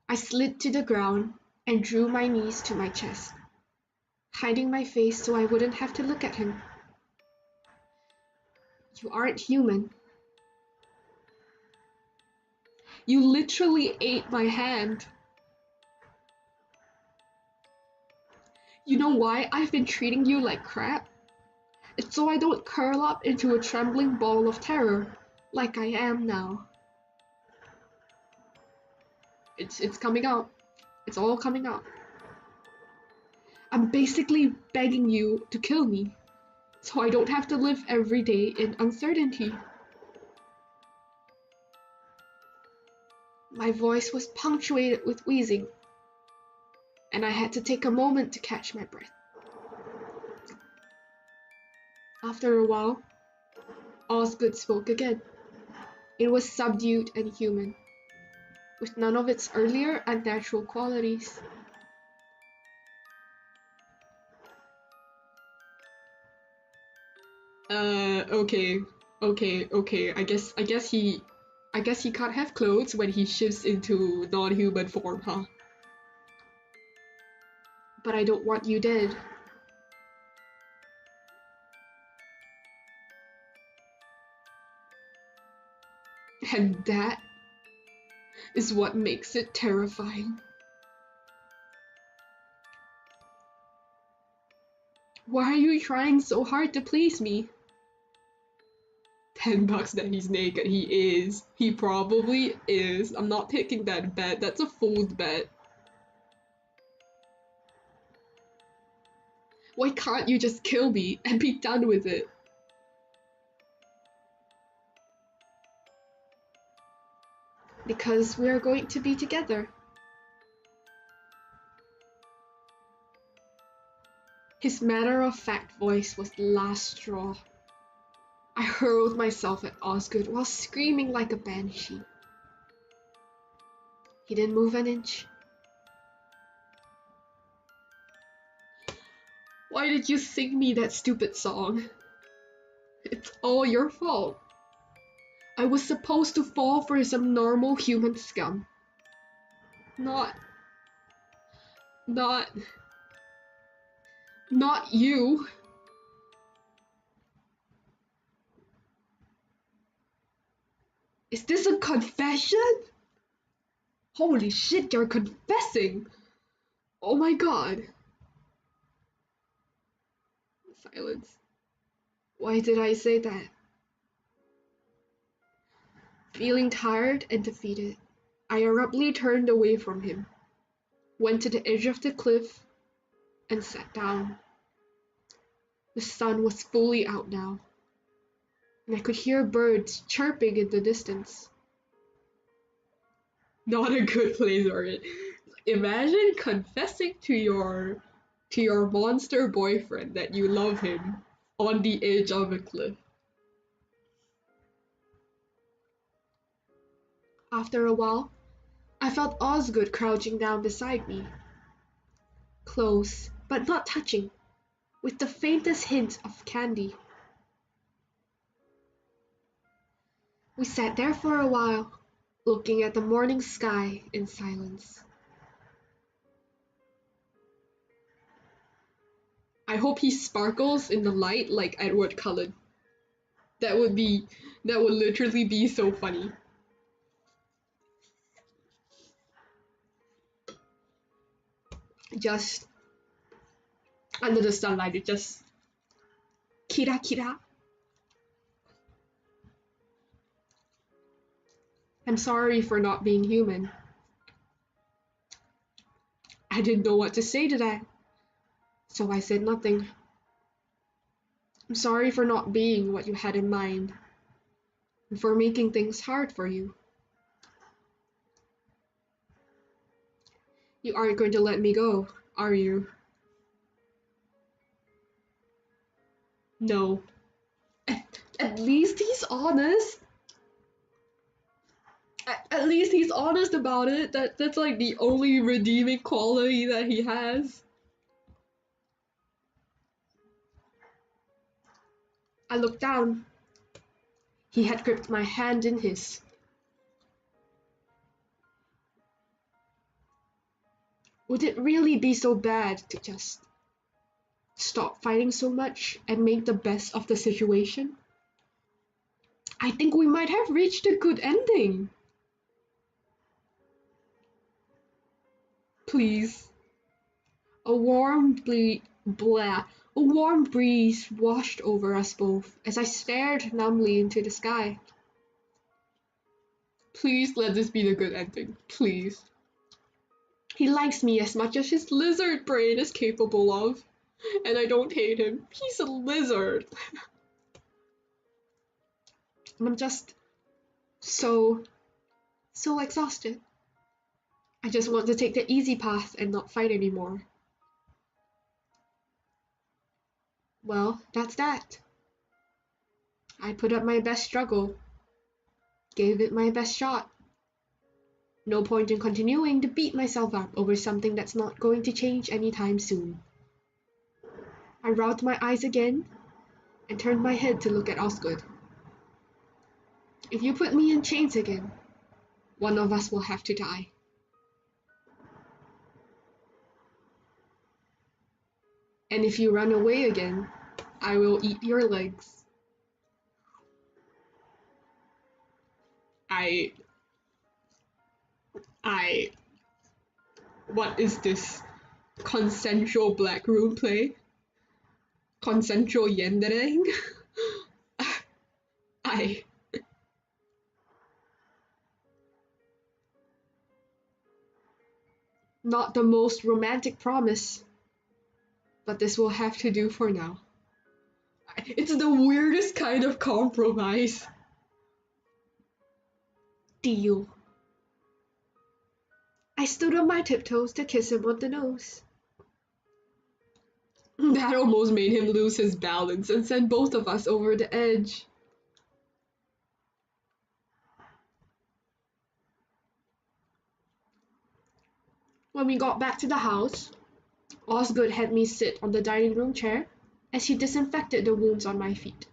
I slid to the ground and drew my knees to my chest, hiding my face so I wouldn't have to look at him. You aren't human. You literally ate my hand. You know why I've been treating you like crap? It's so I don't curl up into a trembling ball of terror like I am now. It's coming out. It's all coming out. I'm basically begging you to kill me, so I don't have to live every day in uncertainty. My voice was punctuated with wheezing, and I had to take a moment to catch my breath. After a while, Osgood spoke again. It was subdued and human, with none of its earlier unnatural qualities. Okay. I guess he can't have clothes when he shifts into non-human form, huh? But I don't want you dead. And that is what makes it terrifying. Why are you trying so hard to please me? $10 that he's naked. He is. He probably is. I'm not taking that bet. That's a fool's bet. Why can't you just kill me and be done with it? Because we are going to be together. His matter-of-fact voice was the last straw. I hurled myself at Osgood while screaming like a banshee. He didn't move an inch. Why did you sing me that stupid song? It's all your fault. I was supposed to fall for some normal human scum. Not you. Is this a confession? Holy shit, you're confessing! Oh my god. Silence. Why did I say that? Feeling tired and defeated, I abruptly turned away from him, went to the edge of the cliff, and sat down. The sun was fully out now, and I could hear birds chirping in the distance. Not a good place for it. Imagine confessing to your monster boyfriend that you love him on the edge of a cliff. After a while, I felt Osgood crouching down beside me. Close, but not touching, with the faintest hint of candy. We sat there for a while, looking at the morning sky in silence. I hope he sparkles in the light like Edward Cullen. That would literally be so funny. Just under the sunlight, it just kira kira. I'm sorry for not being human. I didn't know what to say to that, so I said nothing. I'm sorry for not being what you had in mind, and for making things hard for you. You aren't going to let me go, are you? No. At least he's honest. At least he's honest about it. That's like the only redeeming quality that he has. I looked down. He had gripped my hand in his. Would it really be so bad to just stop fighting so much and make the best of the situation? I think we might have reached a good ending. Please. A warm breeze washed over us both as I stared numbly into the sky. Please let this be the good ending. Please. He likes me as much as his lizard brain is capable of, and I don't hate him. He's a lizard. And I'm just so exhausted. I just want to take the easy path and not fight anymore. Well, that's that. I put up my best struggle. Gave it my best shot. No point in continuing to beat myself up over something that's not going to change anytime soon. I rolled my eyes again and turned my head to look at Osgood. If you put me in chains again, one of us will have to die. And if you run away again, I will eat your legs. What is this? Consensual black room play? Consensual yandering? Not the most romantic promise, but this will have to do for now. It's the weirdest kind of compromise. Deal. I stood on my tiptoes to kiss him on the nose. That almost made him lose his balance and sent both of us over the edge. When we got back to the house, Osgood had me sit on the dining room chair as he disinfected the wounds on my feet.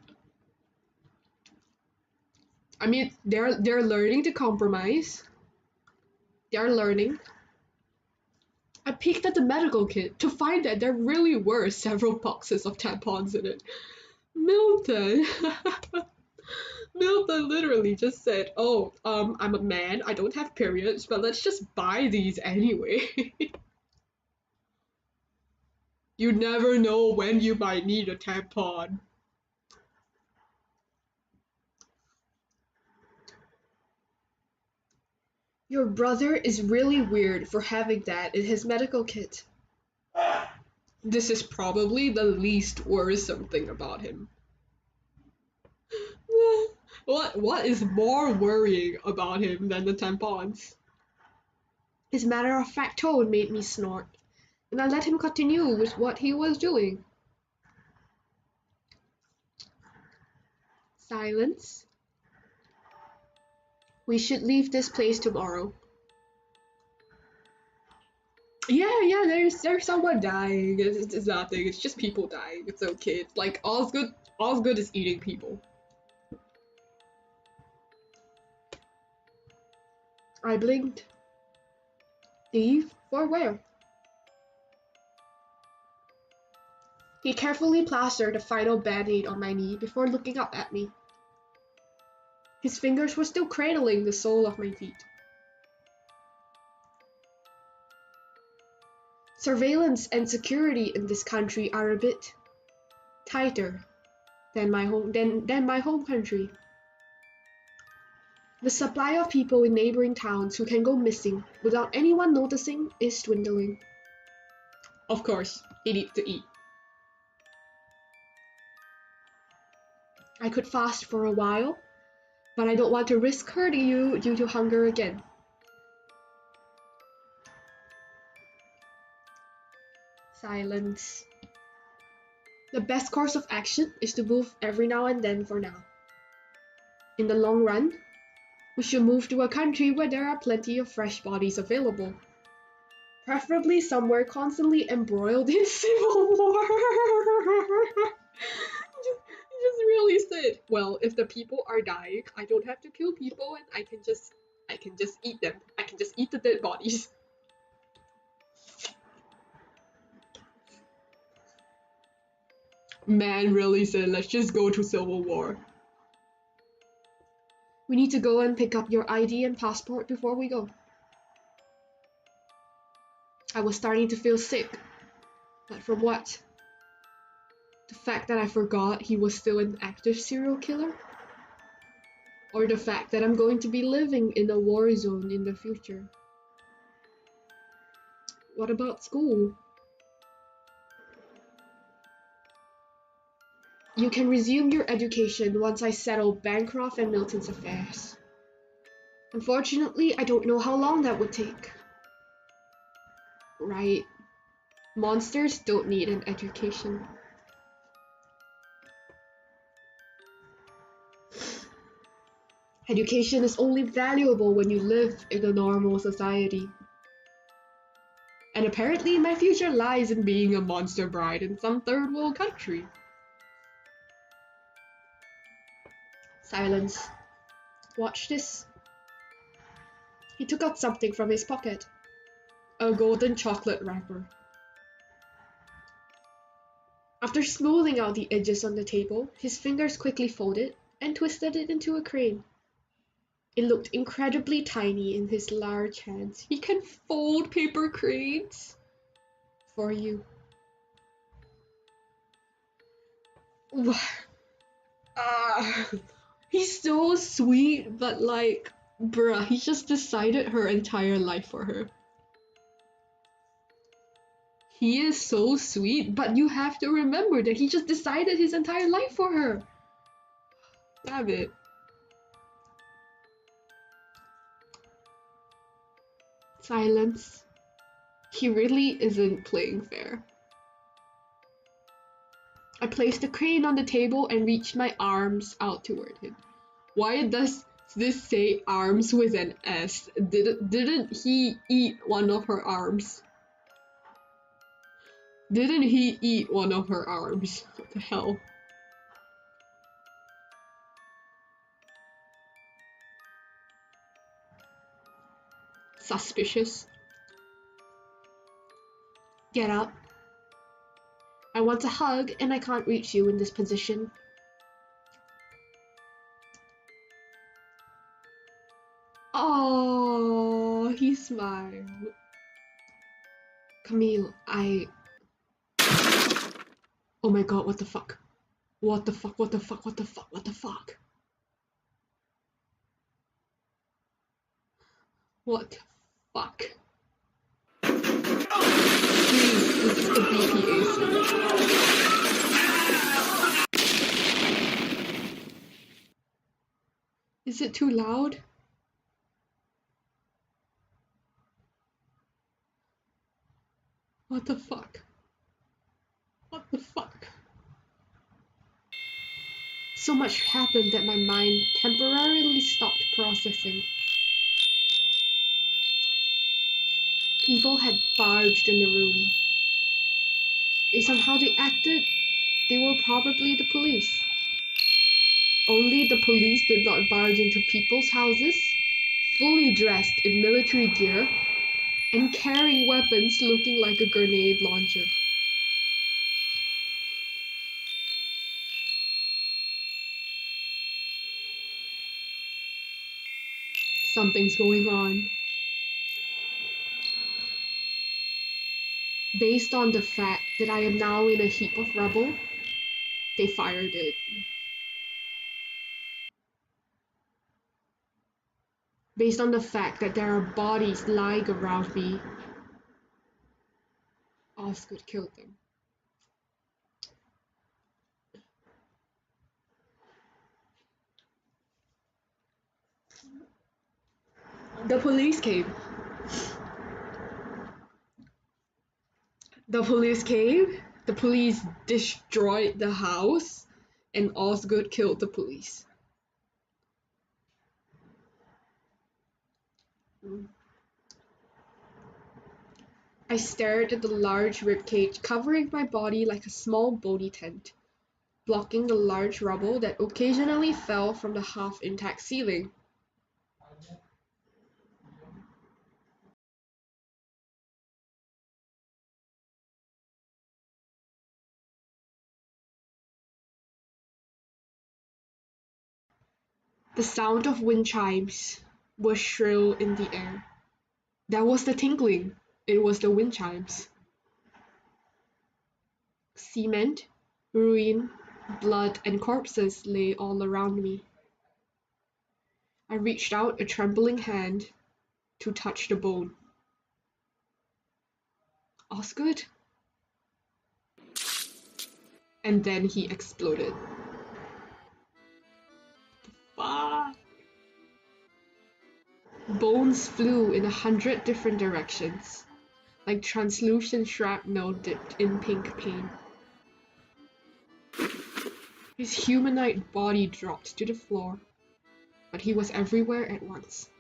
I mean, they're learning to compromise. They're learning. I peeked at the medical kit to find that there really were several boxes of tampons in it. Milton. Milton literally just said, "Oh, I'm a man, I don't have periods, but let's just buy these anyway." You never know when you might need a tampon. Your brother is really weird for having that in his medical kit. This is probably the least worrisome thing about him. What is more worrying about him than the tampons? His matter-of-fact tone made me snort, and I let him continue with what he was doing. Silence. We should leave this place tomorrow. Yeah, there's someone dying. It's nothing. It's just people dying. It's okay. It's like Osgood is eating people. I blinked. Leave? For where? He carefully plastered a final band-aid on my knee before looking up at me. His fingers were still cradling the sole of my feet. Surveillance and security in this country are a bit tighter than my home country. The supply of people in neighboring towns who can go missing without anyone noticing is dwindling. Of course, he needs to eat. I could fast for a while, but I don't want to risk hurting you due to hunger again. Silence. The best course of action is to move every now and then for now. In the long run, we should move to a country where there are plenty of fresh bodies available. Preferably somewhere constantly embroiled in civil war. Just really said, well, if the people are dying, I don't have to kill people and I can just eat them. I can just eat the dead bodies. Man really said, let's just go to civil war. We need to go and pick up your ID and passport before we go. I was starting to feel sick. But from what? The fact that I forgot he was still an active serial killer? Or the fact that I'm going to be living in a war zone in the future? What about school? You can resume your education once I settle Bancroft and Milton's affairs. Unfortunately, I don't know how long that would take. Right. Monsters don't need an education. Education is only valuable when you live in a normal society. And apparently my future lies in being a monster bride in some third world country. Silence. Watch this. He took out something from his pocket. A golden chocolate wrapper. After smoothing out the edges on the table, his fingers quickly folded and twisted it into a crane. It looked incredibly tiny in his large hands. He can fold paper cranes for you. He's so sweet, but like, bruh, he just decided her entire life for her. He is so sweet, but you have to remember that he just decided his entire life for her. Damn it. Silence. He really isn't playing fair. I placed the crane on the table and reached my arms out toward him. Why does this say arms with an S? Didn't he eat one of her arms? Didn't he eat one of her arms? What the hell? Suspicious. Get up. I want a hug and I can't reach you in this position. Oh, he smiled. Camille, oh my god, what the fuck? What the fuck, what the fuck, what the fuck, what the fuck? What the fuck? Please, this is the BPA scene. Is it too loud? What the fuck? What the fuck? So much happened that my mind temporarily stopped processing. People had barged in the room. Based on how they acted, they were probably the police. Only the police did not barge into people's houses, fully dressed in military gear, and carrying weapons looking like a grenade launcher. Something's going on. Based on the fact that I am now in a heap of rubble, they fired it. Based on the fact that there are bodies lying around me, Osgood killed them. The police came. The police came, the police destroyed the house, and Osgood killed the police. I stared at the large ribcage covering my body like a small bony tent, blocking the large rubble that occasionally fell from the half-intact ceiling. The sound of wind chimes was shrill in the air. That was the tinkling. It was the wind chimes. Cement, ruin, blood, and corpses lay all around me. I reached out a trembling hand to touch the bone. Osgood? And then he exploded. Fuck! Bones flew in 100 different directions, like translucent shrapnel dipped in pink paint. His humanoid body dropped to the floor, but he was everywhere at once,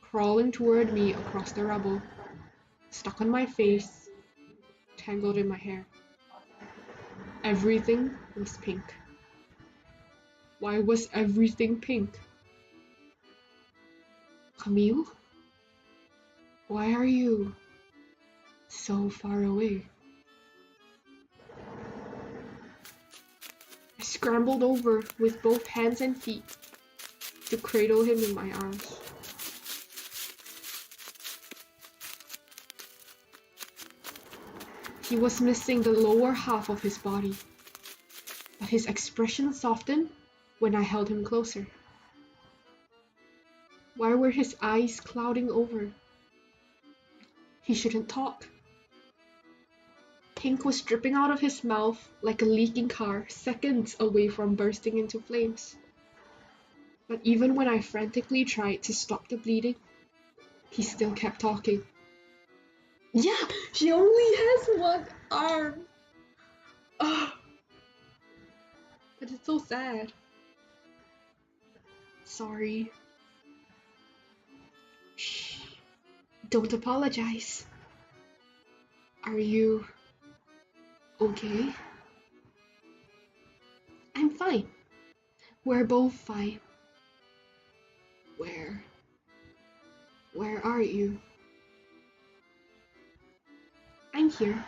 crawling toward me across the rubble, stuck on my face, tangled in my hair. Everything was pink. Why was everything pink? Camille? Why are you so far away? I scrambled over with both hands and feet to cradle him in my arms. He was missing the lower half of his body, but his expression softened when I held him closer. Why were his eyes clouding over? He shouldn't talk. Pink was dripping out of his mouth like a leaking car, seconds away from bursting into flames. But even when I frantically tried to stop the bleeding, he still kept talking. Yeah, she only has one arm. Ugh. But it's so sad. Sorry. Shh. Don't apologize. Are you okay? I'm fine. We're both fine. Where? Where are you? I'm here.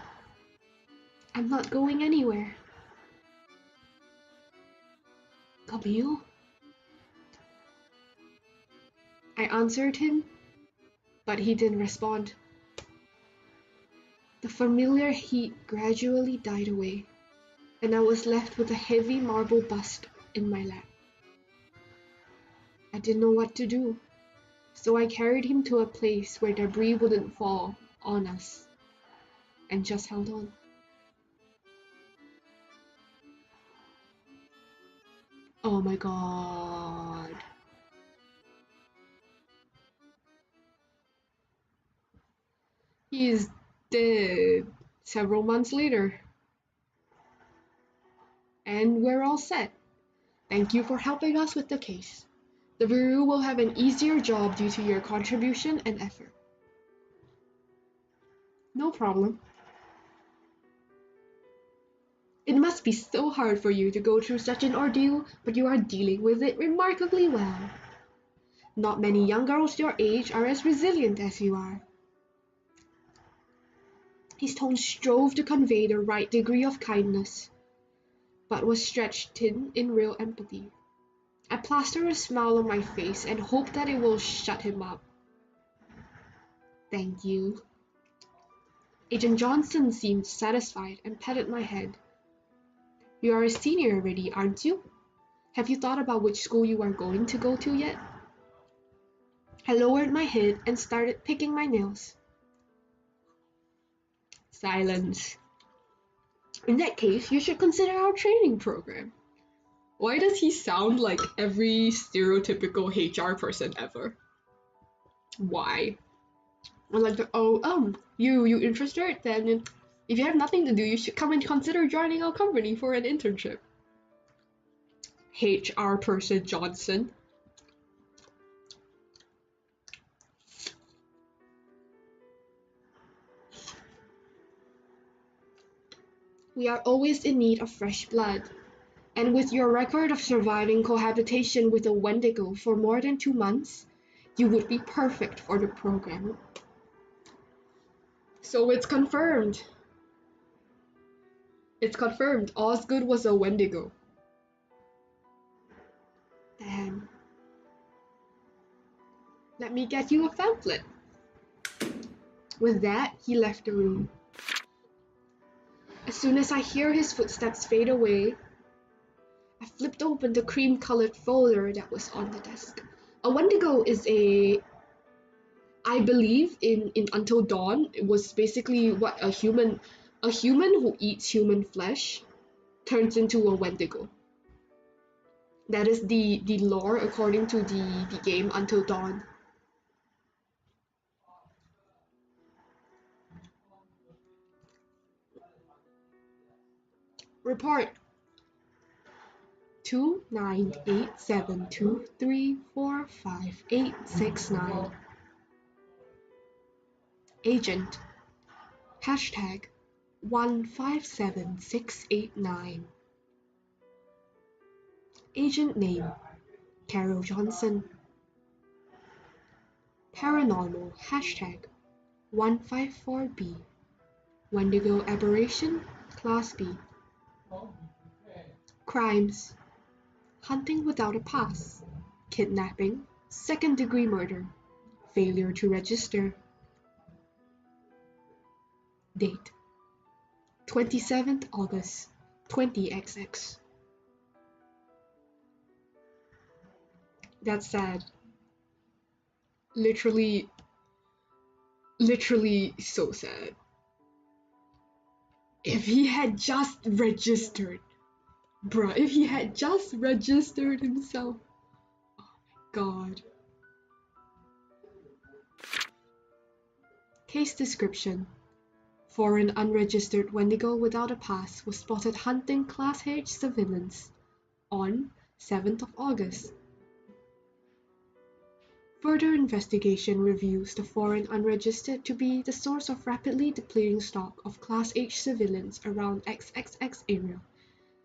I'm not going anywhere. Camille? I answered him, but he didn't respond. The familiar heat gradually died away, and I was left with a heavy marble bust in my lap. I didn't know what to do, so I carried him to a place where debris wouldn't fall on us, and just held on. Oh my god. He is dead several months later. And we're all set. Thank you for helping us with the case. The Bureau will have an easier job due to your contribution and effort. No problem. It must be so hard for you to go through such an ordeal, but you are dealing with it remarkably well. Not many young girls your age are as resilient as you are. His tone strove to convey the right degree of kindness, but was stretched thin in real empathy. I plaster a smile on my face and hope that it will shut him up. Thank you. Agent Johnson seemed satisfied and patted my head. You are a senior already, aren't you? Have you thought about which school you are going to go to yet? I lowered my head and started picking my nails. Silence. In that case, you should consider our training program. Why does he sound like every stereotypical HR person ever? Why? I'm like, you interested? Then if you have nothing to do, you should come and consider joining our company for an internship. HR person Johnson. We are always in need of fresh blood. And with your record of surviving cohabitation with a Wendigo for more than 2 months, you would be perfect for the program. So it's confirmed. It's confirmed. Osgood was a Wendigo. Damn. Let me get you a pamphlet. With that, he left the room. As soon as I hear his footsteps fade away, I flipped open the cream-colored folder that was on the desk. A Wendigo is I believe in Until Dawn, it was basically what a human who eats human flesh turns into a Wendigo. That is the lore according to the game Until Dawn. Report 298723458869. Agent hashtag 157689. Agent name Carol Johnson. Paranormal hashtag 154B. Wendigo aberration class B. Crimes: hunting without a pass, kidnapping, second-degree murder, failure to register. Date: 27th August 20XX. That's sad. Literally so sad. If he had just registered, bruh, if he had just registered himself. Oh my god. Case description: foreign unregistered Wendigo without a pass was spotted hunting Class H civilians on 7th of August. Further investigation reveals the foreign unregistered to be the source of rapidly depleting stock of Class H civilians around XXX area,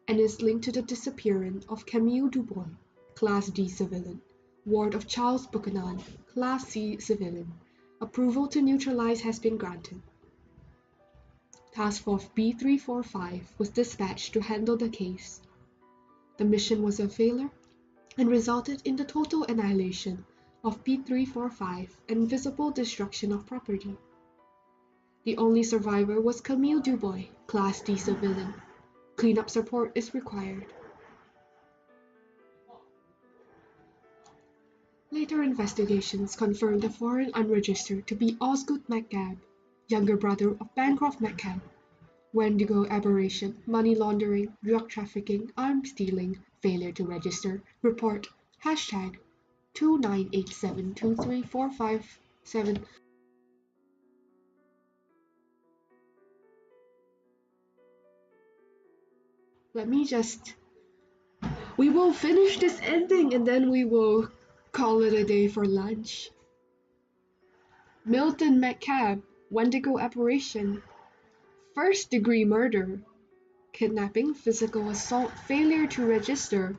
and is linked to the disappearance of Camille Dubois, Class D civilian, ward of Charles Buchanan, Class C civilian. Approval to neutralize has been granted. Task Force B345 was dispatched to handle the case. The mission was a failure and resulted in the total annihilation of B345 and visible destruction of property. The only survivor was Camille Dubois, Class D civilian. Cleanup support is required. Later investigations confirmed the foreign unregistered to be Osgood McCabe, younger brother of Bancroft McCabe. Wendigo aberration, money laundering, drug trafficking, arms stealing, failure to register. Report hashtag 2987234557. We will finish this ending and then we will call it a day for lunch. Milton McCabe, Wendigo aberration, first-degree murder, kidnapping, physical assault, failure to register.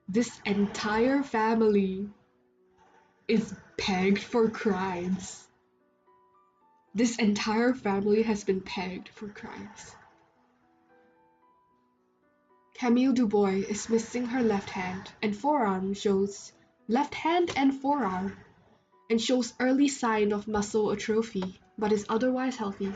This entire family is pegged for crimes. This entire family has been pegged for crimes. Camille Dubois is missing her left hand and forearm, shows early sign of muscle atrophy, but is otherwise healthy.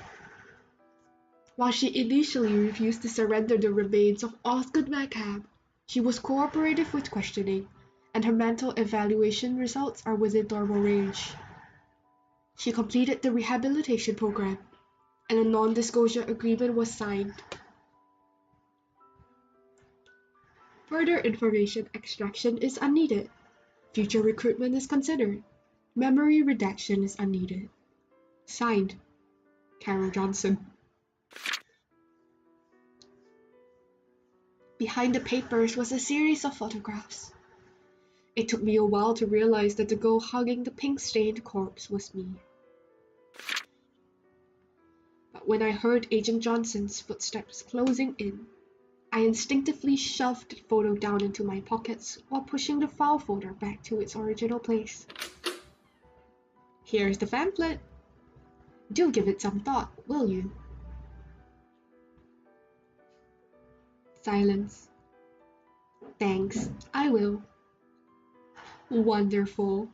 While she initially refused to surrender the remains of Osgood McCabe, she was cooperative with questioning, and her mental evaluation results are within normal range. She completed the rehabilitation program, and a non-disclosure agreement was signed. Further information extraction is unneeded. Future recruitment is considered. Memory redaction is unneeded. Signed, Carol Johnson. Behind the papers was a series of photographs. It took me a while to realize that the girl hugging the pink-stained corpse was me. But When I heard Agent Johnson's footsteps closing in, I instinctively shoved the photo down into my pockets while pushing the file folder back to its original place. Here's the pamphlet. Do give it some thought, will you? Silence. Thanks, I will. Wonderful.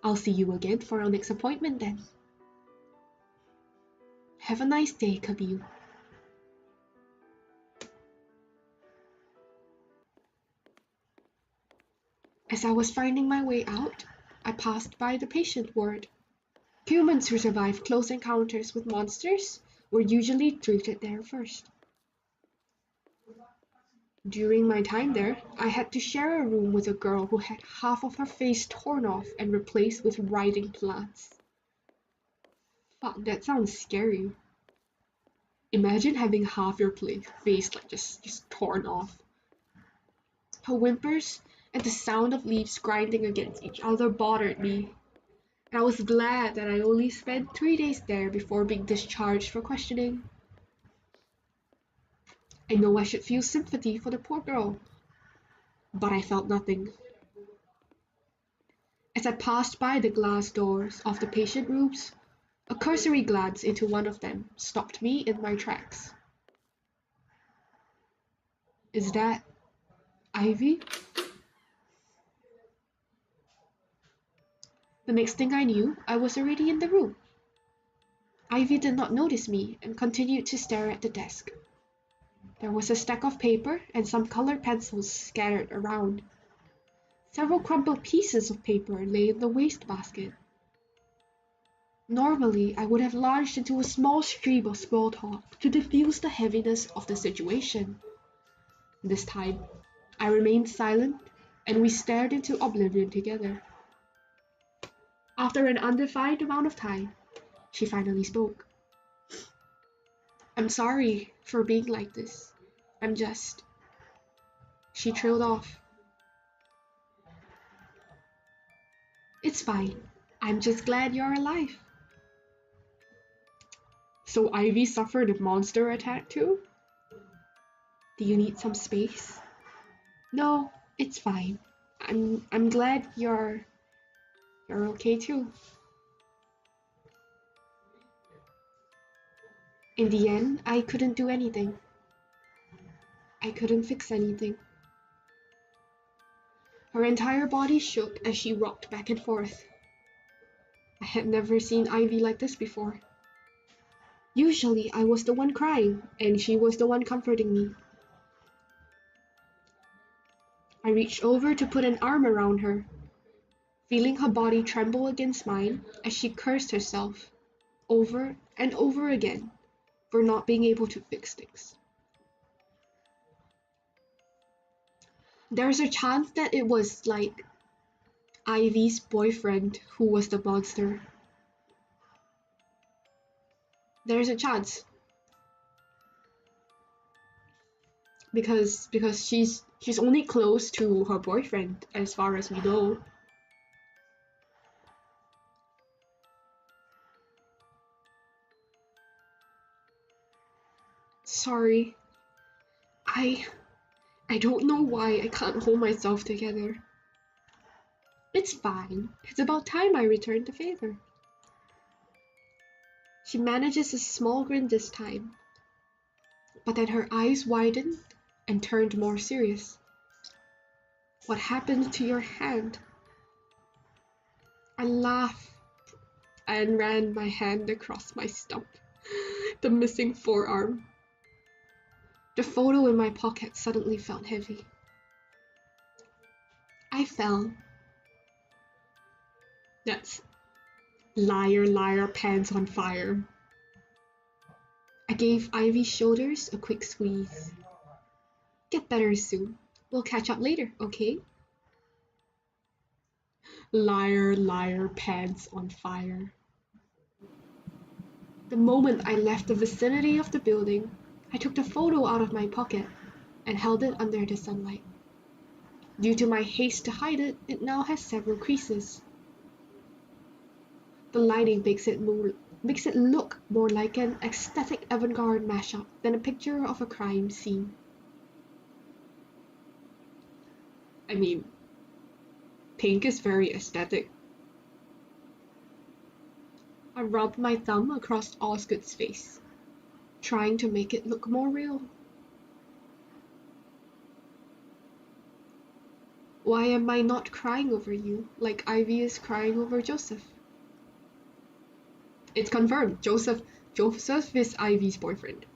I'll see you again for our next appointment then. Have a nice day, Kabir. As I was finding my way out, I passed by the patient ward. Humans who survived close encounters with monsters were usually treated there first. During my time there, I had to share a room with a girl who had half of her face torn off and replaced with writhing plants. Fuck, that sounds scary. Imagine having half your face like just torn off. Her whimpers and the sound of leaves grinding against each other bothered me. And I was glad that I only spent 3 days there before being discharged for questioning. I know I should feel sympathy for the poor girl, but I felt nothing. As I passed by the glass doors of the patient rooms, a cursory glance into one of them stopped me in my tracks. Is that Ivy? The next thing I knew, I was already in the room. Ivy did not notice me and continued to stare at the desk. There was a stack of paper and some colored pencils scattered around. Several crumpled pieces of paper lay in the wastebasket. Normally, I would have launched into a small stream of small talk to diffuse the heaviness of the situation. This time, I remained silent and we stared into oblivion together. After an undefined amount of time, she finally spoke. I'm sorry for being like this. I'm just... She trailed off. It's fine. I'm just glad you're alive. So Ivy suffered a monster attack too? Do you need some space? No, it's fine. I'm glad you're okay too. In the end, I couldn't do anything. I couldn't fix anything. Her entire body shook as she rocked back and forth. I had never seen Ivy like this before. Usually I was the one crying, and she was the one comforting me. I reached over to put an arm around her, feeling her body tremble against mine as she cursed herself, over and over again, for not being able to fix things. There's a chance that it was like Ivy's boyfriend who was the monster. There's a chance. Because she's only close to her boyfriend as far as we know. Sorry. I don't know why I can't hold myself together. It's fine. It's about time I returned the favor. She manages a small grin this time, but then her eyes widened and turned more serious. What happened to your hand? I laughed and ran my hand across my stump, the missing forearm. The photo in my pocket suddenly felt heavy. I fell. That's liar, liar, pants on fire. I gave Ivy's shoulders a quick squeeze. Get better soon. We'll catch up later, okay? Liar, liar, pants on fire. The moment I left the vicinity of the building, I took the photo out of my pocket and held it under the sunlight. Due to my haste to hide it, now has several creases. The lighting makes it makes it look more like an aesthetic avant-garde mashup than a picture of a crime scene. I mean, pink is very aesthetic. I rubbed my thumb across Osgood's face, trying to make it look more real. Why am I not crying over you like Ivy is crying over Joseph? It's confirmed. Joseph is Ivy's boyfriend.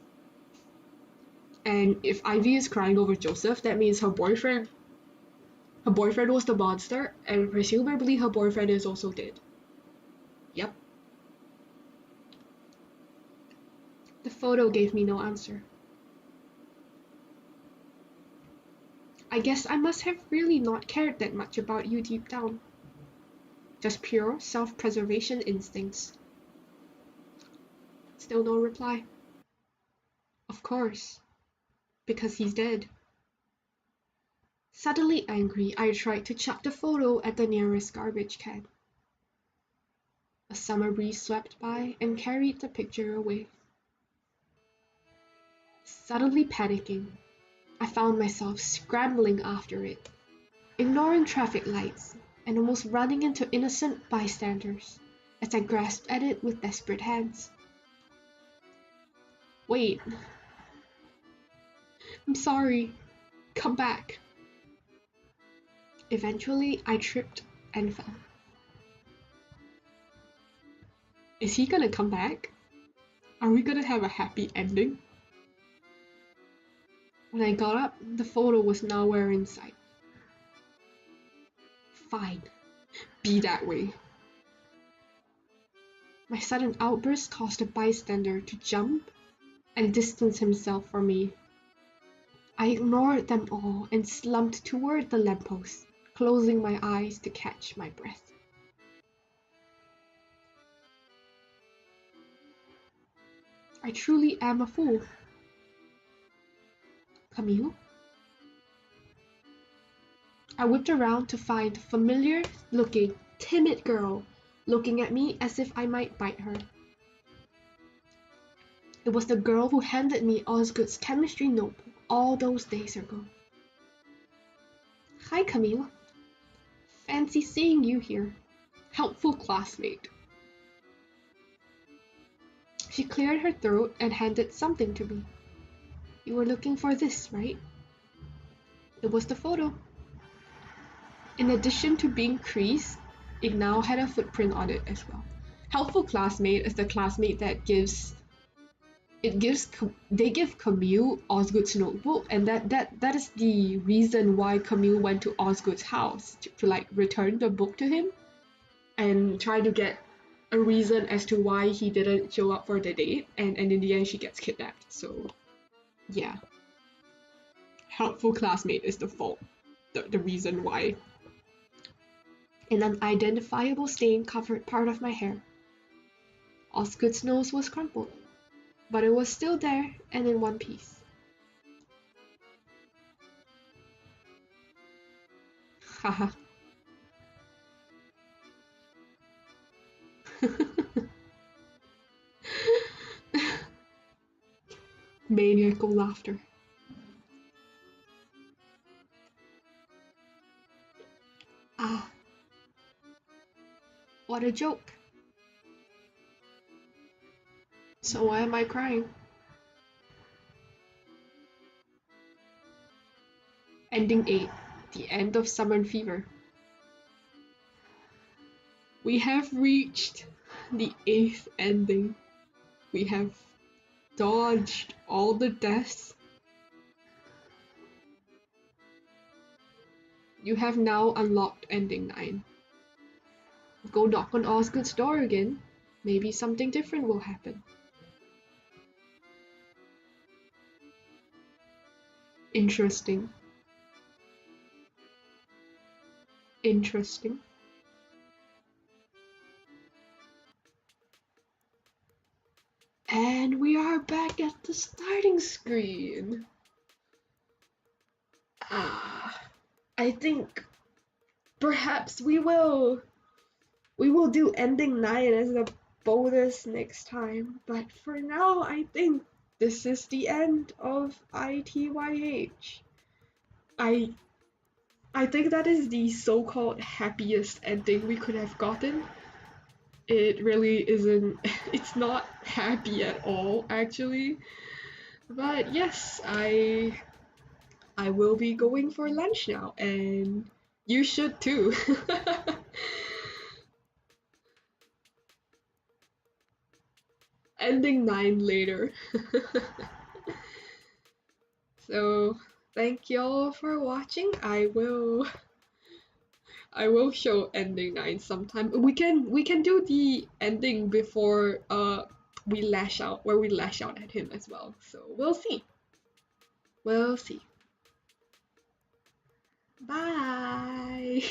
And if Ivy is crying over Joseph, that means her boyfriend was the monster, and presumably her boyfriend is also dead. Yep. The photo gave me no answer. I guess I must have really not cared that much about you deep down. Just pure self-preservation instincts. Still no reply. Of course. Because he's dead. Suddenly angry, I tried to chuck the photo at the nearest garbage can. A summer breeze swept by and carried the picture away. Suddenly panicking, I found myself scrambling after it, ignoring traffic lights and almost running into innocent bystanders as I grasped at it with desperate hands. Wait. I'm sorry. Come back. Eventually, I tripped and fell. Is he gonna come back? Are we gonna have a happy ending? When I got up, the photo was nowhere in sight. Fine. Be that way. My sudden outburst caused a bystander to jump and distance himself from me. I ignored them all and slumped toward the lamppost, closing my eyes to catch my breath. I truly am a fool. Camille? I whipped around to find a familiar-looking, timid girl looking at me as if I might bite her. It was the girl who handed me Osgood's chemistry notebook all those days ago. Hi, Camille. Fancy seeing you here. Helpful classmate. She cleared her throat and handed something to me. You were looking for this, right? It was the photo. In addition to being creased, it now had a footprint on it as well. Helpful classmate is the classmate that they give Camille Osgood's notebook, and that is the reason why Camille went to Osgood's house to like return the book to him and try to get a reason as to why he didn't show up for the date, and in the end she gets kidnapped. So yeah, helpful classmate is the fault, the reason why. An unidentifiable stain covered part of my hair. Osgood's nose was crumpled, but it was still there and in one piece. Haha. Maniacal laughter. Ah, what a joke. So why am I crying? Ending 8. The end of Summer Fever. We have reached the 8th ending. We have dodged all the deaths. You have now unlocked ending 9. Go knock on Osgood's door again. Maybe something different will happen. Interesting. Interesting. And we are back at the starting screen. I think perhaps we will do ending 9 as a bonus next time. But for now, I think this is the end of ITYH. I I think that is the so-called happiest ending we could have gotten. It really isn't, it's not happy at all actually. But yes, I will be going for lunch now, and you should too. Ending 9 later. So thank y'all for watching. I will show ending 9 sometime. We can do the ending before we lash out, where we lash out at him as well. So we'll see. We'll see. Bye.